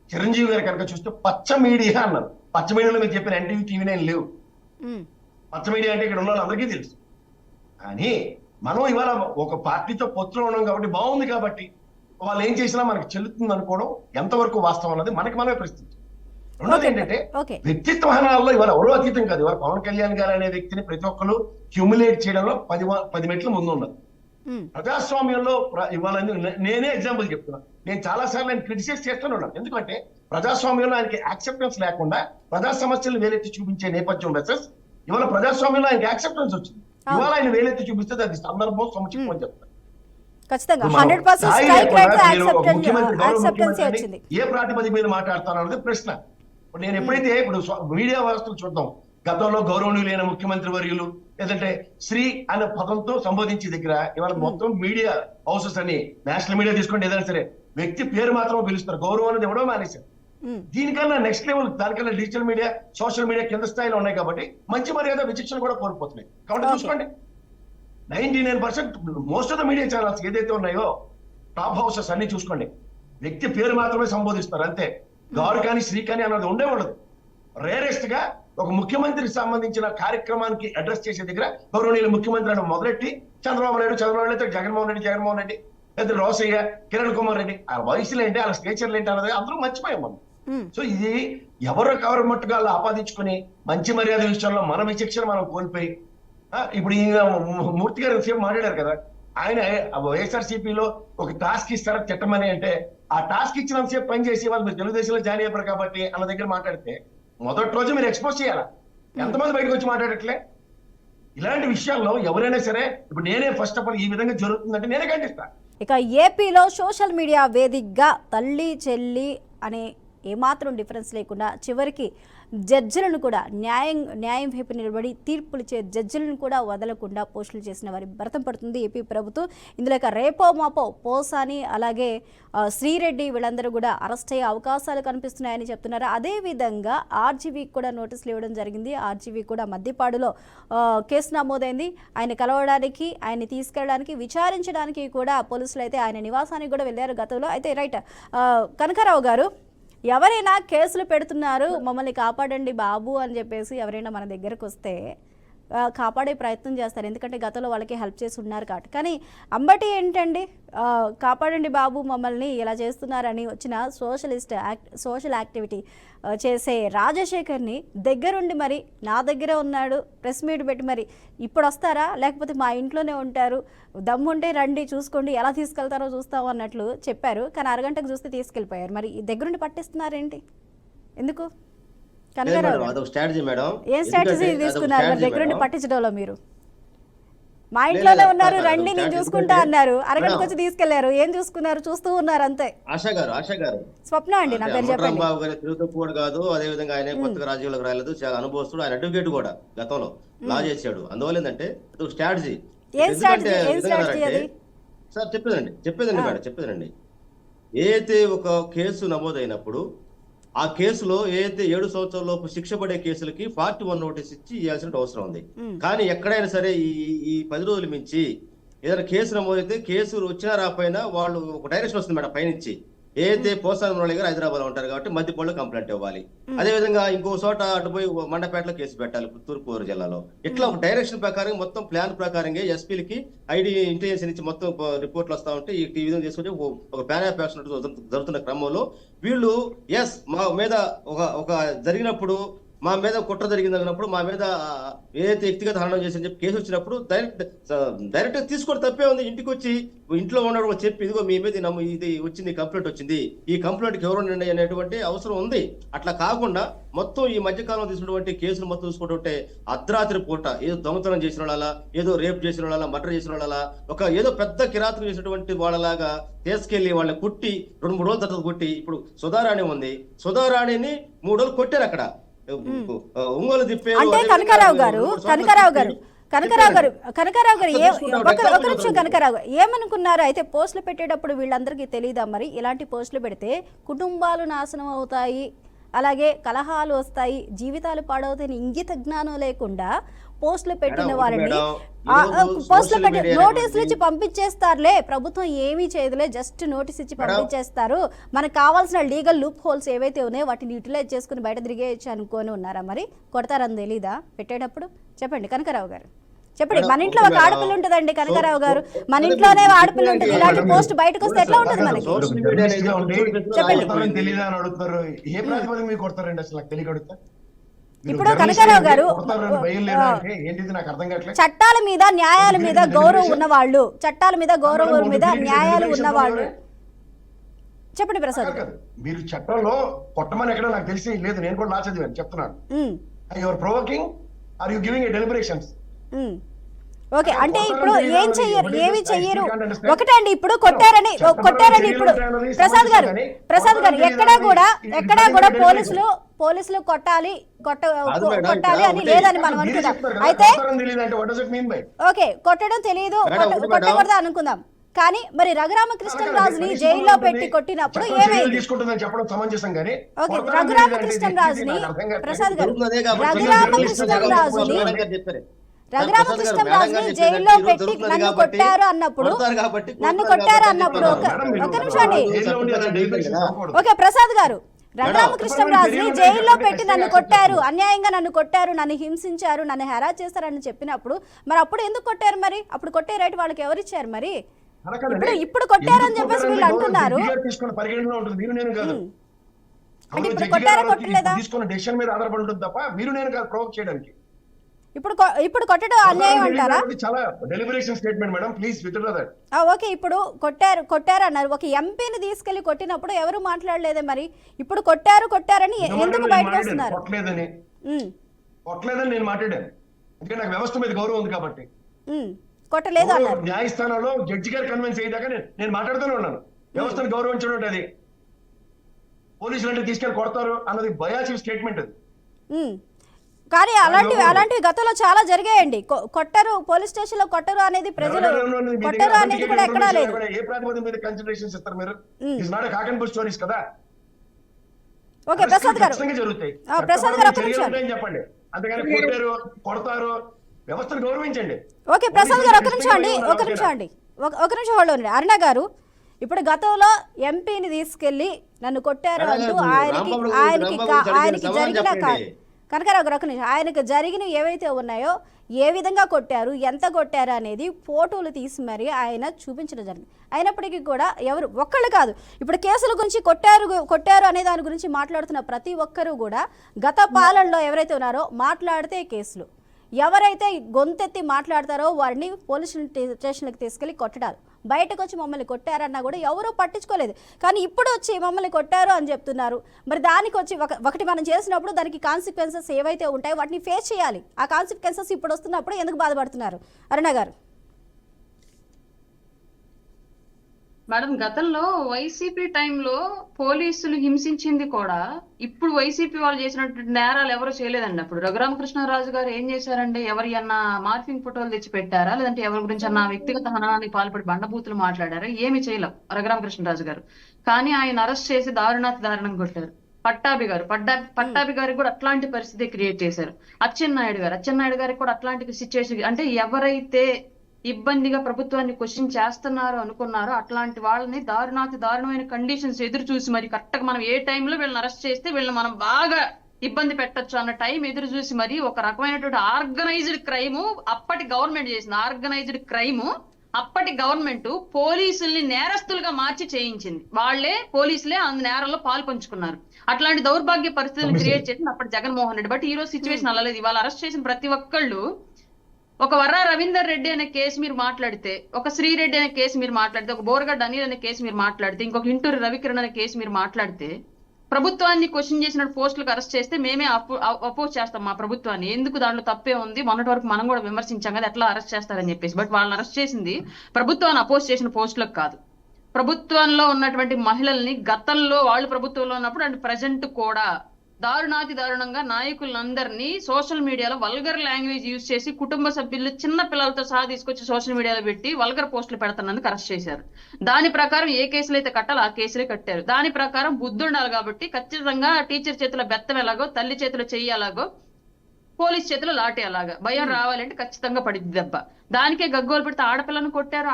చిరంజీవి గారు కనుక చూస్తే పచ్చ మీడియా అన్నారు. పచ్చ మీడియాలో మీరు చెప్పిన ఎన్టీవీ, టీవీ 9 లేవు. పచ్చ మీడియా అంటే ఇక్కడ ఉన్న వాళ్ళందరికీ తెలుసు. కానీ మనం ఇవాళ ఒక పార్టీతో పొత్తులో ఉన్నాం కాబట్టి బాగుంది కాబట్టి వాళ్ళు ఏం చేసినా మనకి చెల్లుతుంది అనుకోవడం ఎంతవరకు వాస్తవం అన్నది మనకి మనమే ప్రశ్నించాం. రెండోది ఏంటంటే ఓకే వ్యక్తిత్వ హనాల్లో ఇవాళ ఎవరో అతీతం కాదు. ఇవాళ పవన్ కళ్యాణ్ గారు అనే వ్యక్తిని ప్రతి ఒక్కరు క్యూములేట్ చేయడంలో 10 మెట్లు ముందు ఉన్నది. ప్రజాస్వామ్యంలో ఇవాళ నేనే ఎగ్జాంపుల్ చెప్తున్నా. నేను చాలా సార్లు ఆయన క్రిటిసైజ్ చేస్తూనే ఉన్నాను. ఎందుకంటే ప్రజాస్వామ్యంలో ఆయనకి యాక్సెప్టెన్స్ లేకుండా ప్రజా సమస్యలు వేలెత్తి చూపించే నేపథ్యం వెసెస్ ఇవాళ ప్రజాస్వామ్యంలో ఆయనకి యాక్సెప్టెన్స్ వచ్చింది. ఇవాళ ఆయన వేలెత్తి చూపిస్తే అది సందర్భం సముచితం అని చెప్తాను. ఖచ్చితంగా 100% స్ట్రైక్ రేట్ యాక్సెప్టెన్స్ వచ్చింది. ఏ ప్రాతిపదిక మీద మాట్లాడతాను అన్నది ప్రశ్న. ఇప్పుడు నేను ఎప్పుడైతే ఇప్పుడు మీడియా వ్యవస్థలు చూద్దాం, గతంలో గౌరవనీయులైన ముఖ్యమంత్రి వర్యులు లేదంటే శ్రీ అనే పదంతో సంబోధించే దగ్గర ఇవాళ మొత్తం మీడియా హౌసెస్ అని నేషనల్ మీడియా తీసుకోండి, ఏదైనా సరే వ్యక్తి పేరు మాత్రమే పిలుస్తారు, గౌరవం అనేది ఎవడో మానేశారు. దీనికన్నా నెక్స్ట్ లెవెల్ దానికన్నా డిజిటల్ మీడియా సోషల్ మీడియా కింద స్థాయిలో ఉన్నాయి కాబట్టి మంచి మర్యాద విచక్షణ కూడా కోల్పోతున్నాయి. కాబట్టి చూసుకోండి 99% most of the media channels ఏదైతే ఉన్నాయో టాప్ హౌసెస్ అన్ని చూసుకోండి, వ్యక్తి పేరు మాత్రమే సంబోధిస్తారు అంతే. గారు కానీ శ్రీ కానీ అన్నది ఉండే ఉండదు. రేరెస్ట్ గా ఒక ముఖ్యమంత్రికి సంబంధించిన కార్యక్రమానికి అడ్రస్ చేసే దగ్గర గౌరవనీయులు ముఖ్యమంత్రి అని మొదలెట్టి చంద్రబాబు నాయుడు జగన్మోహన్ రెడ్డి లేదా రోసయ్య, కిరణ్ కుమార్ రెడ్డి, ఆ వయసులు ఏంటి, వాళ్ళ స్టేచర్లు ఏంటి అన్నది అందరూ మర్చిపోయాం మనం. సో ఇది ఎవరు మట్టుగా ఆపాదించుకుని మంచి మర్యాద విషయంలో మన విచక్షణ మనం కోల్పోయి ఇప్పుడు ఈయన మూర్తి గారు సేపు మాట్లాడారు కదా, ఆయన వైఎస్ఆర్సీపీలో ఒక టాస్క్ ఇస్తారా తిట్టమని అంటే ఆ టాస్క్ ఇచ్చినంతసేపు పని చేసి వాళ్ళు మీరు తెలుగుదేశంలో జాయిన్ అయ్యారు కాబట్టి అన్న దగ్గర మాట్లాడితే మొదటి రోజు మీరు ఎక్స్పోజ్ చేయాలా? ఎంతమంది బయటకు వచ్చి మాట్లాడట్లే? ఇలాంటి విషయాల్లో ఎవరైనా సరే ఇప్పుడు నేనే ఫస్ట్ ఆఫ్ ఆల్ ఈ విధంగా జరుగుతుందంటే నేనే ఖండిస్తా. ఇక ఏపీలో సోషల్ మీడియా వేదికగా తల్లి చెల్లి అనే ఏమాత్రం డిఫరెన్స్ లేకుండా చివరికి జడ్జిలను కూడా న్యాయం వైపు నిలబడి తీర్పులు ఇచ్చే జడ్జిలను కూడా వదలకుండా పోస్టులు చేసిన వారి భరతం పడుతుంది ఏపీ ప్రభుత్వం. ఇందులో రేపో మాపో పోసాని అలాగే శ్రీరెడ్డి వీళ్ళందరూ కూడా అరెస్ట్ అయ్యే అవకాశాలు కనిపిస్తున్నాయని చెప్తున్నారు. అదేవిధంగా ఆర్జీవీకి కూడా నోటీసులు ఇవ్వడం జరిగింది. ఆర్జీవీ కూడా మద్దిపాడులో కేసు నమోదైంది. ఆయన కలవడానికి, ఆయన్ని తీసుకెళ్ళడానికి, విచారించడానికి కూడా పోలీసులు అయితే ఆయన నివాసానికి కూడా వెళ్ళారు గతంలో. అయితే రైట్ కనకారావు గారు, ఎవరైనా కేసులు పెడుతున్నారు మమ్మల్ని కాపాడండి బాబు అని చెప్పేసి ఎవరైనా మన దగ్గరకు వస్తే కాపాడే ప్రయత్నం చేస్తారు, ఎందుకంటే గతంలో వాళ్ళకి హెల్ప్ చేసి ఉన్నారు కాబట్టి. కానీ అంబటి ఏంటండి, కాపాడండి బాబు మమ్మల్ని ఇలా చేస్తున్నారని వచ్చిన సోషల్ యాక్టివిటీ చేసే రాజశేఖర్ని దగ్గరుండి మరి నా దగ్గరే ఉన్నాడు ప్రెస్ మీట్ పెట్టి మరి ఇప్పుడు వస్తారా లేకపోతే మా ఇంట్లోనే ఉంటారు, దమ్ముంటే రండి చూసుకోండి ఎలా తీసుకెళ్తారో చూస్తాము అన్నట్లు చెప్పారు. కానీ అరగంటకు చూస్తే తీసుకెళ్ళిపోయారు. మరి దగ్గరుండి పట్టిస్తున్నారేంటి, ఎందుకు? అదొక స్ట్రాటజీ మేడం. ఏం స్ట్రాటజీ తీసుకున్నారు మరి దగ్గరుండి పట్టించడంలో? మీరు మా ఇంట్లోనే ఉన్నారు రండి నేను చూసుకుంటా అన్నారు, అరగంటకు వచ్చి తీసుకెళ్లారు, ఏం చూసుకున్నారు? చూస్తూ ఉన్నారు అంతే. ఆశా గారు స్వప్న అండి నా పేరు చెప్పండి. బాబు గారు తిరుగుతూ కాదు, అదే విధంగా ఆయన కొత్తగా రాజకీయాలకు రాలేదు, చాలా అనుభవస్తుడు, ఆయన అడ్వకేట్ కూడా గతంలో లా చేశాడు. అందువల్ల ఏంటంటే అది స్ట్రాటజీ. సార్ చెప్పేదండి ఏదైతే ఒక కేసు నమోదైనప్పుడు ఆ కేసులో ఏదైతే 7 సంవత్సరాల లోపు శిక్ష పడే కేసులకి 41 నోటీస్ ఇచ్చి ఇవ్వాల్సిన అవసరం ఉంది. కానీ ఎక్కడైనా సరే ఈ 10 రోజుల మించి ఏదైనా కేసు నమోదైతే కేసు వచ్చినా రాకపోయినా వాళ్ళు ఒక డైరెక్షన్ వస్తుంది మేడం పైనుంచి. ఏదైతే పోసాని మురళి గారు హైదరాబాద్ లో ఉంటారు కాబట్టి మధ్యపల్లిలో కంప్లైంట్ ఇవ్వాలి, అదే విధంగా ఇంకో చోట అటుపోయి మండపేటలో కేసు పెట్టాలి తూర్పుగోదావరి జిల్లాలో. ఇట్లా ఒక డైరెక్షన్ ప్రకారం మొత్తం ప్లాన్ ప్రకారంగా ఎస్పీలకి ఐడి ఇంటెలిజెన్స్ నుంచి మొత్తం రిపోర్ట్లు వస్తా ఉంటే ఈ విధంగా చేసుకుంటే ఒక ప్లాన్ ఆఫ్ యాక్షన్ జరుగుతున్న క్రమంలో వీళ్ళు మా మీద ఒక జరిగినప్పుడు మా మీద కుట్ర జరిగింది అన్నప్పుడు మా మీద ఏదైతే వ్యక్తిగత హరణం చేసి చెప్పి కేసు వచ్చినప్పుడు డైరెక్ట్ తీసుకొని తప్పే ఉంది. ఇంటికి వచ్చి ఇంట్లో ఉన్నప్పుడు చెప్పి ఇదిగో మీ మీద ఇది వచ్చింది, కంప్లైంట్ వచ్చింది, ఈ కంప్లైంట్కి ఎవరు నిండి అనేటువంటి అవసరం ఉంది. అట్లా కాకుండా మొత్తం ఈ మధ్యకాలంలో తీసుకున్నటువంటి కేసులు మొత్తం చూసుకుంటుంటే అర్ధరాత్రి పూట ఏదో దొంగతనం చేసిన వాళ్ళ, ఏదో రేప్ చేసిన వాళ్ళ, మర్డర్ చేసిన వాళ్ళ, ఏదో పెద్ద కిరాతకం చేసినటువంటి వాళ్ళలాగా తీసుకెళ్లి వాళ్ళని కుట్టి 2-3 రోజుల తర్వాత కొట్టి ఇప్పుడు సుధారాణి ఉంది, సుధారాణిని 3 రోజులు కొట్టారు అక్కడ ఒంగోలు తిప్పే. అంటే కనకారావు గారు ఒక నిమిషం కనకారావు గారు ఏమనుకున్నారు? అయితే పోస్టులు పెట్టేటప్పుడు వీళ్ళందరికీ తెలియదా మరి ఇలాంటి పోస్టులు పెడితే కుటుంబాలు నాశనం అవుతాయి, అలాగే కలహాలు వస్తాయి, జీవితాలు పాడవుతాయని ఇంగిత జ్ఞానం లేకుండా పోస్టులు పెట్టిన వాళ్ళని పోస్టులు పెట్టి నోటీసులు ఇచ్చి పంపించేస్తారులే, ప్రభుత్వం ఏమీ చేయదులే, జస్ట్ నోటీస్ ఇచ్చి పంపించేస్తారు, మనకు కావాల్సిన లీగల్ లూప్ హోల్స్ ఏవైతే ఉన్నాయో వాటిని యూటిలైజ్ చేసుకుని బయట తిరిగేయచ్చు అనుకొని ఉన్నారా? మరి కొడతారని తెలీదా పెట్టేటప్పుడు? చెప్పండి కనకారావు గారు. చెప్పండి. మేడం, మన ఇంట్లో ఓకే ఒక మేడం. ఆడపిల్ల ఉంటుందండి కనకారావు గారు, మన సో- ఇంట్లోనే ఆడపిల్ల ఉంటుంది. మేడం, ఇలాంటి మేడం, పోస్ట్ బయటకు వస్తే ఎట్లా ఉంటుంది మనకి? సోషల్ మీడియా జర్నలిస్ట్ గా ఉండి చెప్పండి. కొడతారని తెలియదా అని అడుగుతారు. ఏ ప్రాతిపదిక మీకు కొడతారండి అసలు నాకు తెలియక అడుగుతా. మీరు ఇప్పుడు జర్నలిస్ట్ కనకారావు గారు కొడతారని భయం లేదా అంటే ఏంటిది నాకు అర్థం కావట్లేదు. చట్టాల మీద న్యాయాల మీద గౌరవం ఉన్నవాళ్ళు, చట్టాల మీద గౌరవం మీద న్యాయాలు ఉన్నవాళ్ళు. చెప్పండి ప్రసాద్. కాదు, మీరు చట్టంలో కొట్టమని ఎక్కడ నాకు తెలిసి లేదు. నేను కూడా లా చదివాను, చెప్తున్నాను. Um, your provoking are you giving a deliberations. Um. Okay, అంటే ఇప్పుడు ఏం చెయ్యరు, ఏమి చెయ్యరు. ఒకటే అండి, ఇప్పుడు కొట్టారని ఇప్పుడు ప్రసాద్ గారు ఎక్కడా కూడా పోలీసులు కొట్టాలి అని లేదని మనం అనుకుందాం. అయితే ఓకే, కొట్టడం తెలియదు, కొట్టకూడదు అనుకుందాం. కానీ మరి రఘురామకృష్ణరాజుని జైల్లో పెట్టి కొట్టినప్పుడు ఏమైంది? తీసుకుంటుందని చెప్పడం సమంజసం కానీ ఓకే, రఘురామకృష్ణరాజుని ప్రసాద్ గారు రఘురామకృష్ణరాజుని జైల్లో పెట్టి నన్ను కొట్టారు అన్నప్పుడు ఒక నిమిషం అండి. ఓకే ప్రసాద్ గారు, రఘురామకృష్ణరాజుని జైల్లో పెట్టి నన్ను కొట్టారు, అన్యాయంగా నన్ను కొట్టారు, నన్ను హింసించారు, నన్ను హెరాస్ చేస్తారని చెప్పినప్పుడు మరి అప్పుడు ఎందుకు కొట్టారు? మరి అప్పుడు కొట్టే రైట్ వాళ్ళకి ఎవరిచ్చారు? మరి ఇప్పుడు కొట్టారని చెప్పేసి వీళ్ళు అంటున్నారు. అంటే ఇప్పుడు కొట్టారా కొట్టలేదా? తీసుకున్న డెసిషన్ మీద ఆధారపడి ఉంటుంది తప్ప మీరు నేను కాదు ప్రొవోక్ చేయడానికి. ఇప్పుడు కొట్టడం అన్యాయం అంటారా? చాలా deliberation statement madam, please withdraw that. Okay, ఇప్పుడు కొట్టారు అన్నారు. ఒక ఎంపీని తీసుకెళ్లి కొట్టినప్పుడు ఎవరు మాట్లాడలేదే? మరి ఇప్పుడు కొట్టారని ఎందుకు బయటకు వస్తున్నారు? కొట్టలేదని నేను మాట్లాడాను, ఎందుకంటే నాకు వ్యవస్థ మీద గౌరవం ఉంది కాబట్టి. కొట్టలేదు అన్నారు. న్యాయస్థానంలో జడ్జి గారు కన్విన్స్ అయ్యేదాకా నేను మాట్లాడుతూనే ఉన్నాను. వ్యవస్థను గౌరవించడం అది. పోలీసులు అంటే తీసుకెళ్లి కొడతారు అన్నది బయాసివ్ స్టేట్మెంట్ అది. కానీ అలాంటివి గతంలో చాలా జరిగాయండి. కొట్టరు, పోలీస్ స్టేషన్ లో కొట్టరు అనేది ప్రజలు కొట్టరు అనేది కూడా ఎక్కడా లేదు. ఏ ప్రాతిపదిక మీద కన్సిడరేషన్స్ ఇస్తారు మీరు? It's not a cock and bull stories కదా. ఓకే ప్రసాద్ గారు, జరుగుతాయి. ప్రసాద్ గారు ఒక నిమిషం చెప్పండి, అంతేగాని కొట్టారు కొడతారు వ్యవస్థను గౌరవించండి. ఓకే ప్రసాద్ గారు ఒక నిమిషం హోల్డ్ ఉండండి. అరుణ గారు, ఇప్పుడు గతంలో ఎంపీని తీసుకెళ్లి నన్ను కొట్టారు అంటూ ఆయనకి జరిగిన కనకారావు గారు ఒక నిమిషం, ఆయనకు జరిగిన ఏవైతే ఉన్నాయో ఏ విధంగా కొట్టారు, ఎంత కొట్టారు అనేది ఫోటోలు తీసి మరి ఆయన చూపించడం జరిగింది. అయినప్పటికీ కూడా ఎవరు ఒక్కళ్ళు కాదు, ఇప్పుడు కేసుల గురించి కొట్టారు అనే దాని గురించి మాట్లాడుతున్న ప్రతి ఒక్కరూ కూడా గత పాలనలో ఎవరైతే ఉన్నారో మాట్లాడితే కేసులు, ఎవరైతే గొంతెత్తి మాట్లాడతారో వారిని పోలీస్ స్టేషన్లకు తీసుకెళ్లి కొట్టడాలు, బయటకు వచ్చి మమ్మల్ని కొట్టారన్నా కూడా ఎవరూ పట్టించుకోలేదు. కానీ ఇప్పుడు వచ్చి మమ్మల్ని కొట్టారు అని చెప్తున్నారు. మరి దానికి వచ్చి ఒకటి మనం చేసినప్పుడు దానికి కాన్సిక్వెన్సెస్ ఏవైతే ఉంటాయో వాటిని ఫేస్ చేయాలి. ఆ కాన్సిక్వెన్సెస్ ఇప్పుడు వస్తున్నప్పుడు ఎందుకు బాధపడుతున్నారు? అరుణ గారు. మేడం, గతంలో వైసీపీ టైంలో పోలీసులు హింసించింది కూడా ఇప్పుడు వైసీపీ వాళ్ళు చేసినటువంటి నేరాలు ఎవరు చేయలేదండి. అప్పుడు రఘురామకృష్ణరాజు గారు ఏం చేశారండి? ఎవరి అన్నా మార్ఫింగ్ ఫోటోలు తెచ్చి పెట్టారా? లేదంటే ఎవరి గురించి అన్న వ్యక్తిగత హననానికి పాల్పడి బండబూతులు మాట్లాడారా? ఏమి చేయలేం రఘురామకృష్ణరాజు గారు. కానీ ఆయన అరెస్ట్ చేసి దారుణం కొట్టారు. పట్టాభి గారికి కూడా అట్లాంటి పరిస్థితి క్రియేట్ చేశారు. అచ్చెన్నాయుడు గారికి కూడా అట్లాంటి సిచ్యువేషన్, అంటే ఎవరైతే ఇబ్బందిగా ప్రభుత్వాన్ని క్వశ్చన్ చేస్తున్నారు అనుకున్నారో అట్లాంటి వాళ్ళని దారుణమైన కండిషన్స్ ఎదురు చూసి మరి కరెక్ట్ గా మనం ఏ టైంలో వీళ్ళని అరెస్ట్ చేస్తే వీళ్ళని మనం బాగా ఇబ్బంది పెట్టొచ్చు అన్న టైం ఎదురు చూసి మరి ఒక రకమైనటువంటి ఆర్గనైజ్డ్ క్రైమ్ అప్పటి గవర్నమెంట్ చేసింది. ఆర్గనైజ్డ్ క్రైమ్ అప్పటి గవర్నమెంట్ పోలీసుల్ని నేరస్తులుగా మార్చి చేయించింది. పోలీసులే ఆ నేరంలో పాలు పంచుకున్నారు. అట్లాంటి దౌర్భాగ్య పరిస్థితులను క్రియేట్ చేసింది అప్పటి జగన్మోహన్ రెడ్డి. బట్ ఈ రోజు సిచ్యువేషన్ అలా లేదు. ఇవాళ అరెస్ట్ చేసిన ప్రతి ఒక్కళ్ళు, ఒక వర్రా రవీందర్ రెడ్డి అనే కేసు మీరు మాట్లాడితే, ఒక శ్రీరెడ్డి అనే కేసు మీరు మాట్లాడితే, ఒక బోరగడ్డ అనిల్ అనే కేసు మీరు మాట్లాడితే, ఇంకొక ఇంటూరు రవికిరణ్ అనే కేసు మీరు మాట్లాడితే, ప్రభుత్వాన్ని క్వశ్చన్ చేసిన పోస్టులకు అరెస్ట్ చేస్తే మేమే అపోజ్ చేస్తాం మా ప్రభుత్వాన్ని. ఎందుకు దాంట్లో తప్పే ఉంది, మొన్నటి వరకు మనం కూడా విమర్శించాం కదా ఎట్లా అరెస్ట్ చేస్తారని చెప్పేసి. బట్ వాళ్ళని అరెస్ట్ చేసింది ప్రభుత్వాన్ని అపోజ్ చేసిన పోస్టులకు కాదు, ప్రభుత్వంలో ఉన్నటువంటి మహిళల్ని గతంలో వాళ్ళు ప్రభుత్వంలో ఉన్నప్పుడు అండ్ ప్రజెంట్ కూడా దారుణంగా నాయకులందరినీ సోషల్ మీడియాలో వల్గర్ లాంగ్వేజ్ యూజ్ చేసి కుటుంబ సభ్యులు చిన్న పిల్లలతో సహా తీసుకొచ్చి సోషల్ మీడియాలో పెట్టి వల్గర్ పోస్టులు పెడుతున్నందుకు అరెస్ట్ చేశారు. దాని ప్రకారం ఏ కేసులు అయితే కట్టాలో ఆ కేసులే కట్టారు. దాని ప్రకారం బుద్ధి ఉండాలి కాబట్టి ఖచ్చితంగా టీచర్ చేతిలో బెత్తం ఎలాగో, తల్లి చేతిలో చెయ్యి ఎలాగో, పోలీస్ చేతిలో లాఠీ అలాగా భయం రావాలంటే ఖచ్చితంగా పడిద్ది దెబ్బ. దానికే గగ్గోలు పెడితే ఆడపిల్లను కొట్టారు,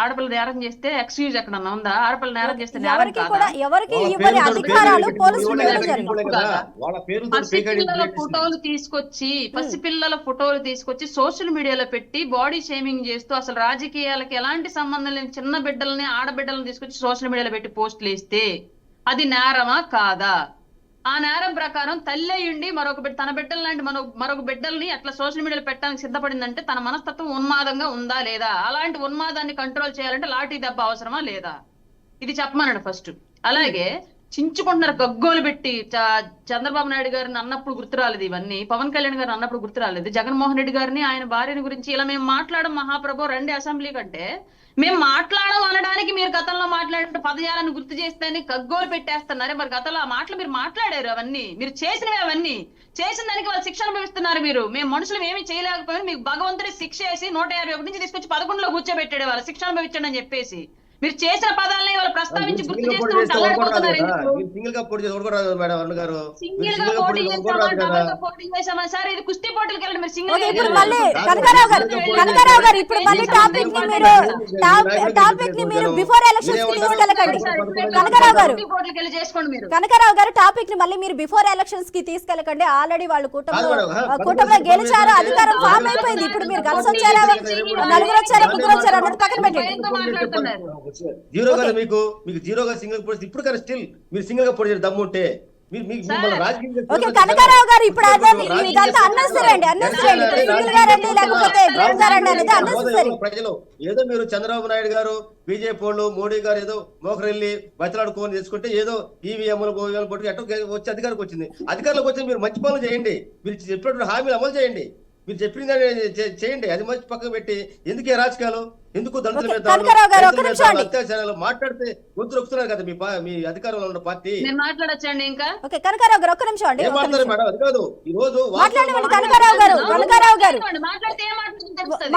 ఆడపిల్ల నేరం చేస్తే ఎక్స్క్యూజ్ ఎక్కడన్నా ఉందా? ఆడపిల్ల నేరం చేస్తే నేరం ఎవరికి కాదా? కూడా ఎవరికి ఇవ్వని అధికారాలు పోలీసులు జరిగింది. వాళ్ళ పేరు పసిపిల్లల ఫోటోలు తీసుకొచ్చి సోషల్ మీడియాలో పెట్టి బాడీ షేమింగ్ చేస్తూ అసలు రాజకీయాలకి ఎలాంటి సంబంధం లేని చిన్న బిడ్డల్ని ఆడబిడ్డలను తీసుకొచ్చి సోషల్ మీడియాలో పెట్టి పోస్టులు వేస్తే అది నేరమా కాదా? ఆ నేరం ప్రకారం తల్లి అయ్యుండి తన బిడ్డల లాంటి మరొక బిడ్డల్ని అట్లా సోషల్ మీడియాలో పెట్టడానికి సిద్ధపడిందంటే తన మనస్తత్వం ఉన్మాదంగా ఉందా లేదా? అలాంటి ఉన్మాదాన్ని కంట్రోల్ చేయాలంటే లాఠీ దెబ్బ అవసరమా లేదా? ఇది చెప్పమన్నాడు ఫస్ట్. అలాగే చించుకుంటున్నారు గగ్గోలు పెట్టి. చంద్రబాబు నాయుడు గారిని అన్నప్పుడు గుర్తురాలేదు ఇవన్నీ, పవన్ కళ్యాణ్ గారిని అన్నప్పుడు గుర్తురాలేదు, జగన్మోహన్ రెడ్డి గారిని ఆయన భార్యని గురించి ఇలా మేము మాట్లాడడం మహాప్రభు రండి అసెంబ్లీ కంటే మేము మాట్లాడడం అనడానికి మీరు గతంలో మాట్లాడిన పదజాలను గుర్తు చేస్తేనే గగ్గోలు పెట్టేస్తున్నారే. మరి గతంలో ఆ మాటలు మీరు మాట్లాడారు, అవన్నీ మీరు చేసినవి, అవన్నీ చేసిన దానికి వాళ్ళు శిక్ష అనుభవిస్తున్నారు. మీరు మేము మనుషులు ఏమీ చేయలేకపోయినా మీకు భగవంతుడి శిక్ష వేసి 151 నుంచి తీసుకొచ్చి 11లో కూర్చోబెట్టాడు వాళ్ళు శిక్ష అనుభవించండి అని చెప్పేసి. మీరు చేసిన పదాలని వాళ్ళు ప్రస్తావించి గుర్తు చేస్తూ సింగిల్ గా పోటీ చేసి ఓడుకోరాదు మేడం అన్న గారు. సింగిల్ గా పోటీ చేసామా, పోటీ చేసామా సార్? ఇది కుస్తీ పోటీలకు వెళ్ళండి మీరు. సింగిల్ ఇప్పుడు మళ్ళీ కనకారావు గారు ఇప్పుడు మళ్ళీ టాపిక్ ని మీరు బిఫోర్ ఎలక్షన్స్ కి తీసుకెళ్ళకండి. కనకారావు గారు టాపిక్ ని మళ్ళీ మీరు బిఫోర్ ఎలక్షన్స్ కి తీసుకెళ్ళకండి. ఆల్రెడీ వాళ్ళు కూటమిలో గెలిచారు, అధికారం ఫామ్ అయిపోయింది. ఇప్పుడు మీరు కలిసి వచ్చారా, నలుగురు వచ్చారా, ముగ్గురు వచ్చారా అన్నది పక్కన పెట్టండి. జీరో కదా మీకు జీరోగా సింగిల్ పోటీ. ఇప్పుడు కానీ స్టిల్ మీరు సింగిల్ గా పోటీ చేయాలి దమ్ము ఉంటే. ఓకే కనకారావు గారు ఇప్పుడు ఇదంతా అన్నెసరీ సింగిల్ గా రండి లేకపోతే గ్రౌండ్ గా రండి అనేది అన్నెసరీ. ప్రజలు ఏదో మీరు చంద్రబాబు నాయుడు గారు, బీజేపీ వాళ్ళు, మోడీ గారు ఏదో మోకరెళ్ళి బయటలాడుకోని చేసుకుంటే ఏదో ఈవీఎంలు పోటీ అటు వచ్చి అధికారికి వచ్చింది. అధికారులకు వచ్చి మీరు మంచి పనులు చేయండి, మీరు చెప్పినటువంటి హామీలు అమలు చేయండి, మీరు చెప్పిన చేయండి. అది మంచి పక్కన పెట్టి ఎందుకు రాజకీయాలు, ఎందుకు దళితుల మీద అత్యాచారాలు మాట్లాడితే గొంతు రొక్కుతున్నారు కదా మీ అధికారంలో ఉన్న పార్టీ. మాట్లాడచ్చండి ఇంకా. ఓకే కనకారావు గారు ఒక్క నిమిషం అండి. మాట్లాడారు మేడం, అది కాదు ఈ రోజు మాట్లాడినవ్వండి కనకారావు గారు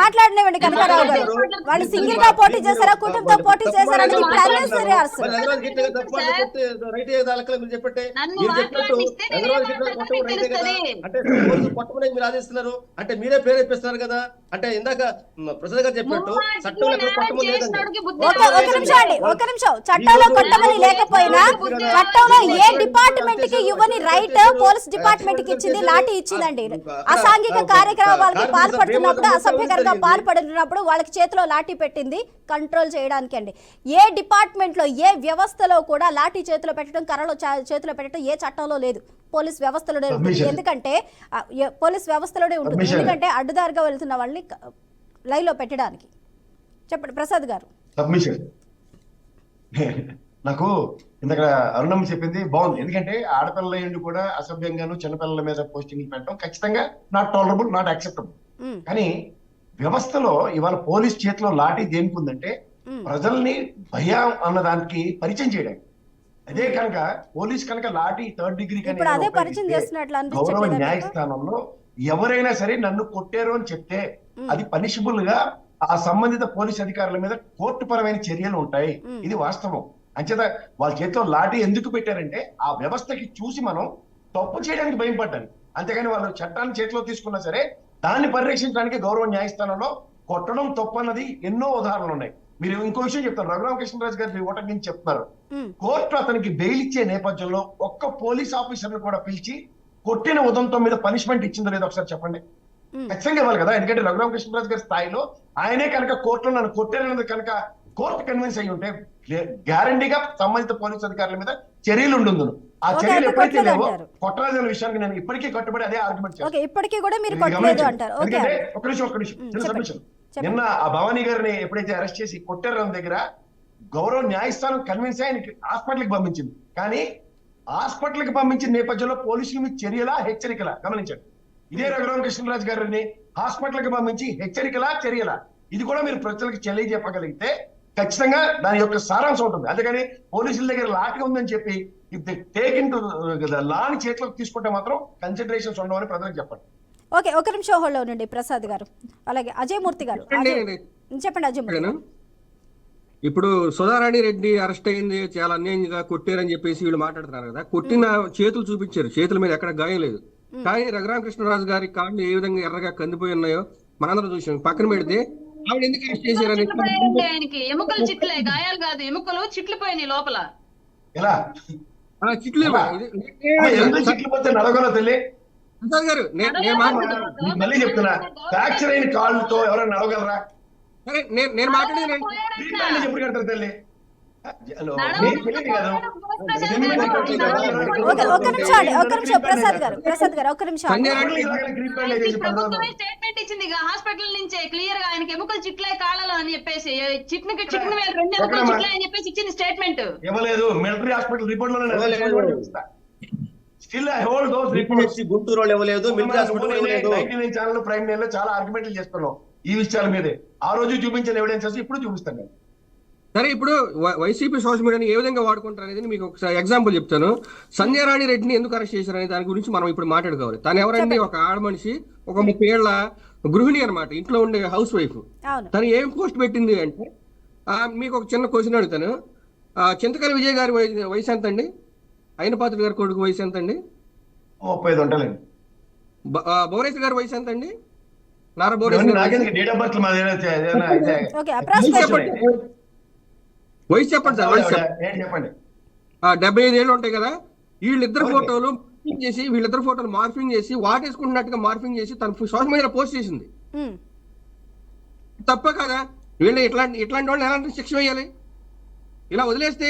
మాట్లాడినవ్వండి కనకారావు గారు. వాళ్ళు సింగిల్ గా పోటీ చేశారా, కుటుంబంతో పోటీ చేశారా అనేది ఇప్పుడు అన్నెసరీ. అంటే పట్టుకునే మీరు ఆదేశిస్తున్నారు అంటే మీరే ప్రేరేపిస్తున్నారు కదా. అంటే ఇందాక ప్రసాద్ గారు చెప్పినట్టు ఒక నిమిషం చట్టంలో కొట్టమని లేకపోయినా చట్టంలో ఏ డిపార్ట్మెంట్ కి ఇవ్వని రైట్ పోలీస్ డిపార్ట్మెంట్ కి ఇచ్చింది, లాఠీ ఇచ్చిందండి. అసాంఘిక కార్యక్రమాలకి పాల్పడుతున్నప్పుడు, అసభ్యకరంగా పాల్పడుతున్నప్పుడు వాళ్ళకి చేతిలో లాఠీ పెట్టింది కంట్రోల్ చేయడానికి అండి. ఏ డిపార్ట్మెంట్ లో ఏ వ్యవస్థలో కూడా లాఠీ చేతిలో పెట్టడం, కర్రలో చేతిలో పెట్టడం ఏ చట్టంలో లేదు. పోలీస్ వ్యవస్థలోనే ఉంటుంది. ఎందుకంటే పోలీస్ వ్యవస్థలోనే ఉంటుంది. ఎందుకంటే అడ్డుదారిగా వెళ్తున్న వాళ్ళని లైవ్ లో పెట్టడానికి. చెప్పండి ప్రసాద్ గారు. సబ్మిషన్ నాకు ఇందాక అరుణమ్మ చెప్పింది బాగుంది. ఎందుకంటే ఆడపిల్లల ఏంటి కూడా అసభ్యంగాను చిన్నపిల్లల మీద పోస్టింగ్ పెట్టడం ఖచ్చితంగా నాట్ టాలరబుల్, నాట్ యాక్సెప్టబుల్. కానీ వ్యవస్థలో ఇవాళ పోలీస్ చేతిలో లాఠీ దేనికి ఉందంటే ప్రజల్ని భయం అన్నదానికి పరిచయం చేయడానికి. అదే కనుక పోలీస్ కనుక లాఠీ 3rd డిగ్రీ గౌరవ న్యాయస్థానంలో ఎవరైనా సరే నన్ను కొట్టారు అని చెప్తే అది పనిషబుల్ గా ఆ సంబంధిత పోలీస్ అధికారుల మీద కోర్టు పరమైన చర్యలు ఉంటాయి. ఇది వాస్తవం. అంచేత వాళ్ళ చేతిలో లాఠీ ఎందుకు పెట్టారంటే ఆ వ్యవస్థకి చూసి మనం తప్పు చేయడానికి భయం పడ్డాను. అంతేగాని వాళ్ళు చట్టాన్ని చేతిలో తీసుకున్నా సరే దాన్ని పరిరక్షించడానికి గౌరవ న్యాయస్థానంలో కొట్టడం తప్పు అన్నది ఎన్నో ఉదాహరణలు ఉన్నాయి. మీరు ఇంకో విషయం చెప్తారు, రఘురామకృష్ణరాజు గారు ఓటర్ నుంచి చెప్తున్నారు. కోర్టు అతనికి బెయిల్ ఇచ్చే నేపథ్యంలో ఒక్క పోలీస్ ఆఫీసర్ని కూడా పిలిచి కొట్టిన ఉదంతం మీద పనిష్మెంట్ ఇచ్చిందో లేదో ఒకసారి చెప్పండి. ఖచ్చితంగా ఇవ్వాలి కదా. ఎందుకంటే రఘురామకృష్ణరాజు గారి స్థాయిలో ఆయనే కనుక కోర్టులో నన్ను కొట్టారన్నది కనుక కోర్టు కన్విన్స్ అయ్యి ఉంటే గ్యారంటీగా సంబంధిత పోలీసు అధికారుల మీద చర్యలు ఉండును. ఆ చర్యలు ఎప్పుడైతే లేవో కొట్టరాజు విషయానికి నేను ఇప్పటికీ కట్టుబడి అదే ఆర్గ్యుమెంట్ చేస్తాను. ఒక నిమిషం నిన్న ఆ భవానీ గారిని ఎప్పుడైతే అరెస్ట్ చేసి కొట్టారన్న దగ్గర గౌరవ న్యాయస్థానం కన్విన్స్ అయ్యి ఆయనకి హాస్పిటల్కి పంపించింది. కానీ హాస్పిటల్కి పంపించిన నేపథ్యంలో పోలీసుల మీద చర్యలా హెచ్చరికలా గమనించండి. ఇదే రఘురామకృష్ణరాజు గారిని హాస్పిటల్కి పంపించి హెచ్చరికలా చర్యలా, ఇది కూడా మీరు ప్రజలకు తెలియజెప్పగలిగితే ఖచ్చితంగా దాని యొక్క సారాంశం ఉంటుంది. అందుకని పోలీసుల దగ్గర లాఠీ ఉందని చెప్పి టేక్ ఇన్ టు లాని చేతిలోకి తీసుకుంటే మాత్రం కన్సిడరేషన్స్ ఉండవని ప్రజలకు చెప్పండి. ఓకే ఒక నిమిషం హోల్డ్ ఉండండి ప్రసాద్ గారు. అలాగే అజయ్ మూర్తి గారు చెప్పండి. అజయ్ మూర్తి ఇప్పుడు సుధారాణి రెడ్డి అరెస్ట్ అయింది, చాలా అన్యాయంగా కొట్టారని చెప్పేసి వీళ్ళు మాట్లాడుతున్నారు కదా. కొట్టిన చేతులు చూపించారు, చేతుల మీద ఎక్కడ గాయం లేదు. కానీ రఘురామకృష్ణరాజు గారి కాళ్ళు ఏ విధంగా ఎర్రగా కందిపోయి ఉన్నాయో మనందరం చూసాం. పక్కన పెడితే ఆవిడ ఎందుకు అరెస్ట్ చేశారని చిట్లిపోయాయండి ఆయనకి, ఎముకలు చిట్లే, గాయాలు కాదు, ఎముకలు చిట్లిపోయినాయి లోపల. ఎలా చిట్లు ఎందుకు చిట్లు పోతే నడగలో తల్లి ప్రసాద్ గారు నీకు మళ్ళీ చెప్తున్నా, ఫ్రాక్చర్ అయిన కాళ్ళతో ఎవరైనా నడవగలరా? సరే నేను మాట్లాడేది ట్రీట్మెంట్ ఎప్పుడు కడతారు తల్లి? హలో, నడవడం మీకు తెలియదు కదా. ఒక్క నిమిషం అండి, ఒక్క నిమిషం ప్రసాద్ గారు ఒక్క నిమిషం అండి. ప్రభుత్వమే స్టేట్మెంట్ ఇచ్చింది హాస్పిటల్ నుంచే క్లియర్ గా, ఆయనకి ఎముకలు చిట్లే కాళ్ళలో అని చెప్పేసి, చిట్న వేలు 2 ఎముకలు చిట్లే అని చెప్పేసి ఇచ్చింది స్టేట్మెంట్. ఇవ్వలేదు, మిలిటరీ హాస్పిటల్ రిపోర్ట్ లో still I hold those reports. Guntur వాళ్ళు ఇవ్వలేదు, మిలిటరీ హాస్పిటల్ ఇవ్వలేదు. 99 ఛానల్ ప్రైమ్ నేమ్ లో చాలా ఆర్గ్యుమెంట్లు చేస్తున్నాం ఈ విషయాల మీదే. ఆ రోజు చూపించిన ఎవిడెన్సెస్ ఇప్పుడు చూపిస్తాను నేను. సరే, ఇప్పుడు వైసీపీ సోషల్ మీడియాని ఏ విధంగా వాడుకుంటారు అనేది మీకు ఒకసారి ఎగ్జాంపుల్ చెప్తాను. సంజయ్ రాణి రెడ్డిని ఎందుకు అరెస్ట్ చేశారనే దాని గురించి మనం ఇప్పుడు మాట్లాడుకోవాలి. తను ఎవరండి? ఒక ఆడ మనిషి, ఒక 30 ఏళ్ల గృహిణి అనమాట, ఇంట్లో ఉండే హౌస్ వైఫ్. తను ఏం పోస్ట్ పెట్టింది అంటే, మీకు ఒక చిన్న క్వశ్చన్ అడుగుతాను. చింతకల్లి విజయ్ గారి వయసు ఎంత అండి? అయిన పాత్ర గారి కొడుకు వయసు ఎంత అండి? 35 ఉంటాయండి. భువనేశ్వర్ గారి వయసు ఎంత అండి? Nara Bhuvaneshwar date of birth వయసు చెప్పండి సార్. వయసు చెప్పండి. 75 ఏళ్ళు ఉంటాయి కదా. వీళ్ళిద్దరు ఫోటోలు మార్ఫింగ్ చేసి వాటేసుకుంటున్నట్టుగా మార్ఫింగ్ చేసి తన సోషల్ మీడియాలో పోస్ట్ చేసింది. తప్ప కదా? వీళ్ళు ఇట్లాంటి వాళ్ళు ఎలాంటి శిక్ష వేయాలి? ఇలా వదిలేస్తే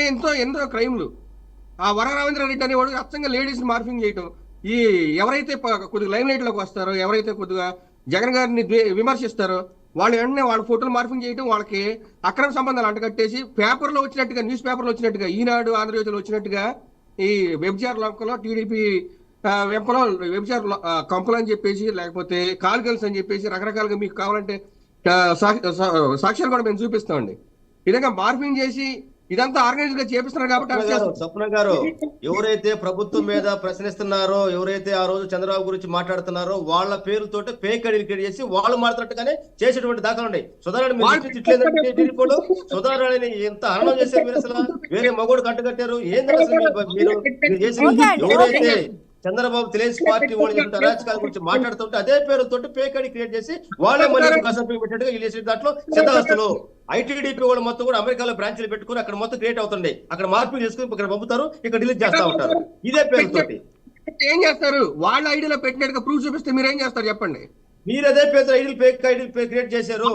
ఎంతో క్రైమ్లు. ఆ వరరామేంద్రారెడ్డి అనేవాడు అచ్చంగా లేడీస్ మార్ఫింగ్ చేయటం, ఈ ఎవరైతే కొద్దిగా లైమ్ లైట్ లోకి వస్తారో, ఎవరైతే కొద్దిగా జగన్ గారిని విమర్శిస్తారో వాళ్ళు వెంటనే వాళ్ళ ఫోటోలు మార్ఫింగ్ చేయడం, వాళ్ళకి అక్రమ సంబంధాలు అంటగట్టేసి పేపర్లో వచ్చినట్టుగా, న్యూస్ పేపర్లో వచ్చినట్టుగా, ఈనాడు, ఆంధ్రజ్యోతిలో వచ్చినట్టుగా ఈ వ్యభిచార లోకంలో టీడీపీ వెంపలో వ్యభిచార కంపలు అని చెప్పేసి, లేకపోతే కాల్ గర్ల్స్ అని చెప్పేసి రకరకాలుగా మీకు కావాలంటే సాక్ష్యాలు కూడా మేము చూపిస్తామండి. ఈ విధంగా మార్ఫింగ్ చేసి ఇదంతా ఆర్గనైజ్ గా చేపిస్తున్నారు కాబట్టి. స్వప్న గారు, ఎవరైతే ప్రభుత్వం మీద ప్రశ్నిస్తున్నారో, ఎవరైతే ఆ రోజు చంద్రబాబు గురించి మాట్లాడుతున్నారో వాళ్ళ పేరుతోటి ఫేక్ ఐడీలు క్రియేట్ చేసి వాళ్ళు మాట్లాడుతున్నట్టుగానే చేసేటువంటి దాఖలు ఉన్నాయి. సుధారాణి ఎంత హరణం చేశారు మీరు? అసలు వేరే మగోడు కట్టుకట్టారు. ఏంది అసలు మీరు చేసిన? ఎవరైతే చంద్రబాబు తెలుగు పార్టీ వాళ్ళు అరాచకాల గురించి మాట్లాడుతుంటే అదే పేరుతో ఫేక్ ఐడి క్రియేట్ చేసి వాళ్ళే మళ్ళీ పెట్టినట్టుగా వీళ్ళు చేసిన దాంట్లో సిద్ధాస్తులు. ఐటీడీపీ వాళ్ళు మొత్తం కూడా అమెరికాలో బ్రాంచ్లు పెట్టుకుని అక్కడ మొత్తం క్రియేట్ అవుతుండే, అక్కడ మార్పులు చేసుకుని ఇక్కడ పంపుతారు, ఇక్కడ డిలీట్ చేస్తా ఉంటారు ఇదే పేరుతోటి. ఏం చేస్తారు? వాళ్ళ ఐడిలో పెట్టినట్టుగా ప్రూఫ్ చూపిస్తే మీరు ఏం చేస్తారు చెప్పండి? మీరు అదే పేరు ఐడీలు ఫేక్ ఐడీలు క్రియేట్ చేశారు.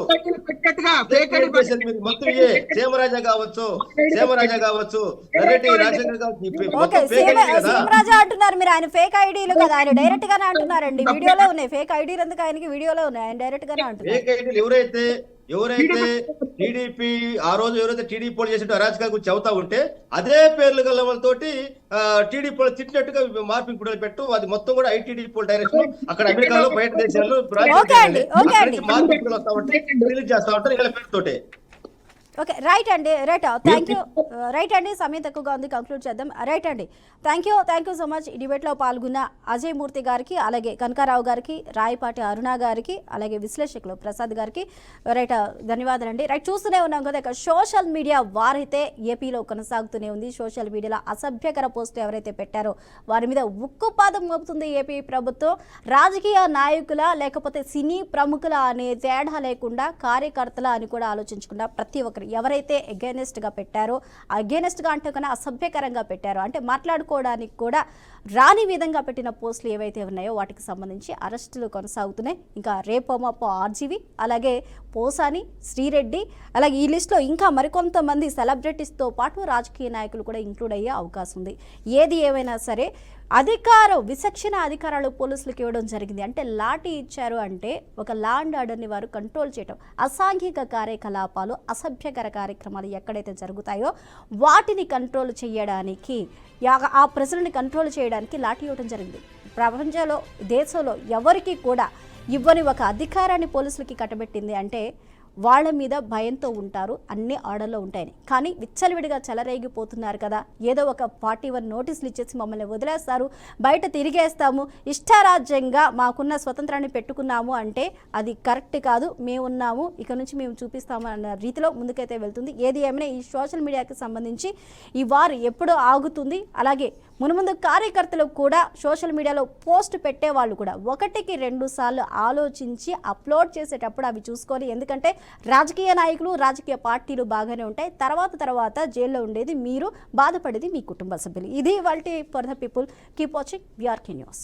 మొత్తం సేమరాజా కావచ్చు, రాజశేఖర్ సేమరాజా అంటున్నారు మీరు. ఆయన ఫేక్ ఐడీలు కదా, ఆయన డైరెక్ట్ గానే అంటున్నారండి. వీడియోలో ఉన్నాయి ఫేక్ ఐడీలు, ఎందుకు ఆయనకి వీడియోలో ఉన్నాయి, ఆయన డైరెక్ట్ గానే అంటున్నారు. ఫేక్ ఐడీలు ఎవరైతే టీడీపీ ఆ రోజు ఎవరైతే టీడీపీ పోల్ చేసినట్టు అరాజకాల గురించి చెబుతా ఉంటే అదే పేర్లు గల వాళ్ళతోటి టీడీపీ పోల్ తిట్టినట్టుగా మార్పింగ్ కూడా పెట్టు. అది మొత్తం కూడా ఐటీడీ పోల్ డైరెక్షన్ అక్కడ అమెరికాలో, బయట దేశాల్లో మార్పింగ్ వస్తా ఉంటే రిలీజ్ చేస్తా ఉంటారు ఇలా పేరుతోటే. ఓకే, రైట్ అండి, థ్యాంక్ యూ. రైట్ అండి, సమయం తక్కువగా ఉంది, కంక్లూడ్ చేద్దాం. రైట్ అండి, థ్యాంక్ యూ సో మచ్. ఈ డిబేట్లో పాల్గొన్న అజయ్ మూర్తి గారికి, అలాగే కనకారావు గారికి, రాయపాటి అరుణ గారికి, అలాగే విశ్లేషకులు ప్రసాద్ గారికి రైట్ ధన్యవాదాలండి. రైట్, చూస్తూనే ఉన్నాం కదా, ఇక సోషల్ మీడియా వారైతే ఏపీలో కొనసాగుతూనే ఉంది. సోషల్ మీడియాలో అసభ్యకర పోస్టులు ఎవరైతే పెట్టారో వారి మీద ఉక్కుపాదం మోపుతుంది ఏపీ ప్రభుత్వం. రాజకీయ నాయకుల లేకపోతే సినీ ప్రముఖుల అనే తేడా లేకుండా కార్యకర్తల అని కూడా ఆలోచించకుండా ప్రతి ఒక్కరు ఎవరైతే అగైనెస్ట్గా పెట్టారో, అగైనెస్ట్గా అంటే కన్నా అసభ్యకరంగా పెట్టారో, అంటే మాట్లాడుకోవడానికి కూడా రాని విధంగా పెట్టిన పోస్టులు ఏవైతే ఉన్నాయో వాటికి సంబంధించి అరెస్టులు కొనసాగుతున్నాయి. ఇంకా రేపోమాపో ఆర్జీవి, అలాగే పోసాని, శ్రీరెడ్డి, అలాగే ఈ లిస్టులో ఇంకా మరికొంతమంది సెలబ్రిటీస్తో పాటు రాజకీయ నాయకులు కూడా ఇంక్లూడ్ అయ్యే అవకాశం ఉంది. ఏది ఏమైనా సరే విచక్షణ అధికారాలు పోలీసులకు ఇవ్వడం జరిగింది. అంటే లాఠీ ఇచ్చారు అంటే ఒక లా అండ్ ఆర్డర్ని వారు కంట్రోల్ చేయడం, అసాంఘిక కార్యకలాపాలు, అసభ్యకర కార్యక్రమాలు ఎక్కడైతే జరుగుతాయో వాటిని కంట్రోల్ చేయడానికి, ఆ ప్రజలను కంట్రోల్ చేయడానికి లాఠీ ఇవ్వడం జరిగింది. ప్రపంచంలో, దేశంలో ఎవరికి కూడా ఇవ్వని ఒక అధికారాన్ని పోలీసులకి కట్టబెట్టింది అంటే వాళ్ళ మీద భయంతో ఉంటారు, అన్ని ఆర్డర్లో ఉంటాయని. కానీ విచ్చలవిడిగా చెలరేగిపోతున్నారు కదా, ఏదో ఒక 41 నోటీసులు ఇచ్చేసి మమ్మల్ని వదిలేస్తారు, బయట తిరిగేస్తాము, ఇష్టారాజ్యంగా మాకున్న స్వతంత్రాన్ని పెట్టుకున్నాము అంటే అది కరెక్ట్ కాదు, మేము ఉన్నాము, ఇక నుంచి మేము చూపిస్తాము అన్న రీతిలో ముందుకైతే వెళ్తుంది. ఏది ఏమైనా ఈ సోషల్ మీడియాకి సంబంధించి ఈ వార్ ఎప్పుడో ఆగుతుంది. అలాగే మునుముందు కార్యకర్తలు కూడా సోషల్ మీడియాలో పోస్ట్ పెట్టే వాళ్ళు కూడా 1కి 2 సార్లు ఆలోచించి అప్లోడ్ చేసేటప్పుడు అవి చూసుకోవాలి. ఎందుకంటే రాజకీయ నాయకులు, రాజకీయ పార్టీలు బాగానే ఉంటాయి, తర్వాత జైల్లో ఉండేది మీరు, బాధపడేది మీ కుటుంబ సభ్యులు. ఇది వాల్టి for the people. Keep watching VRK news.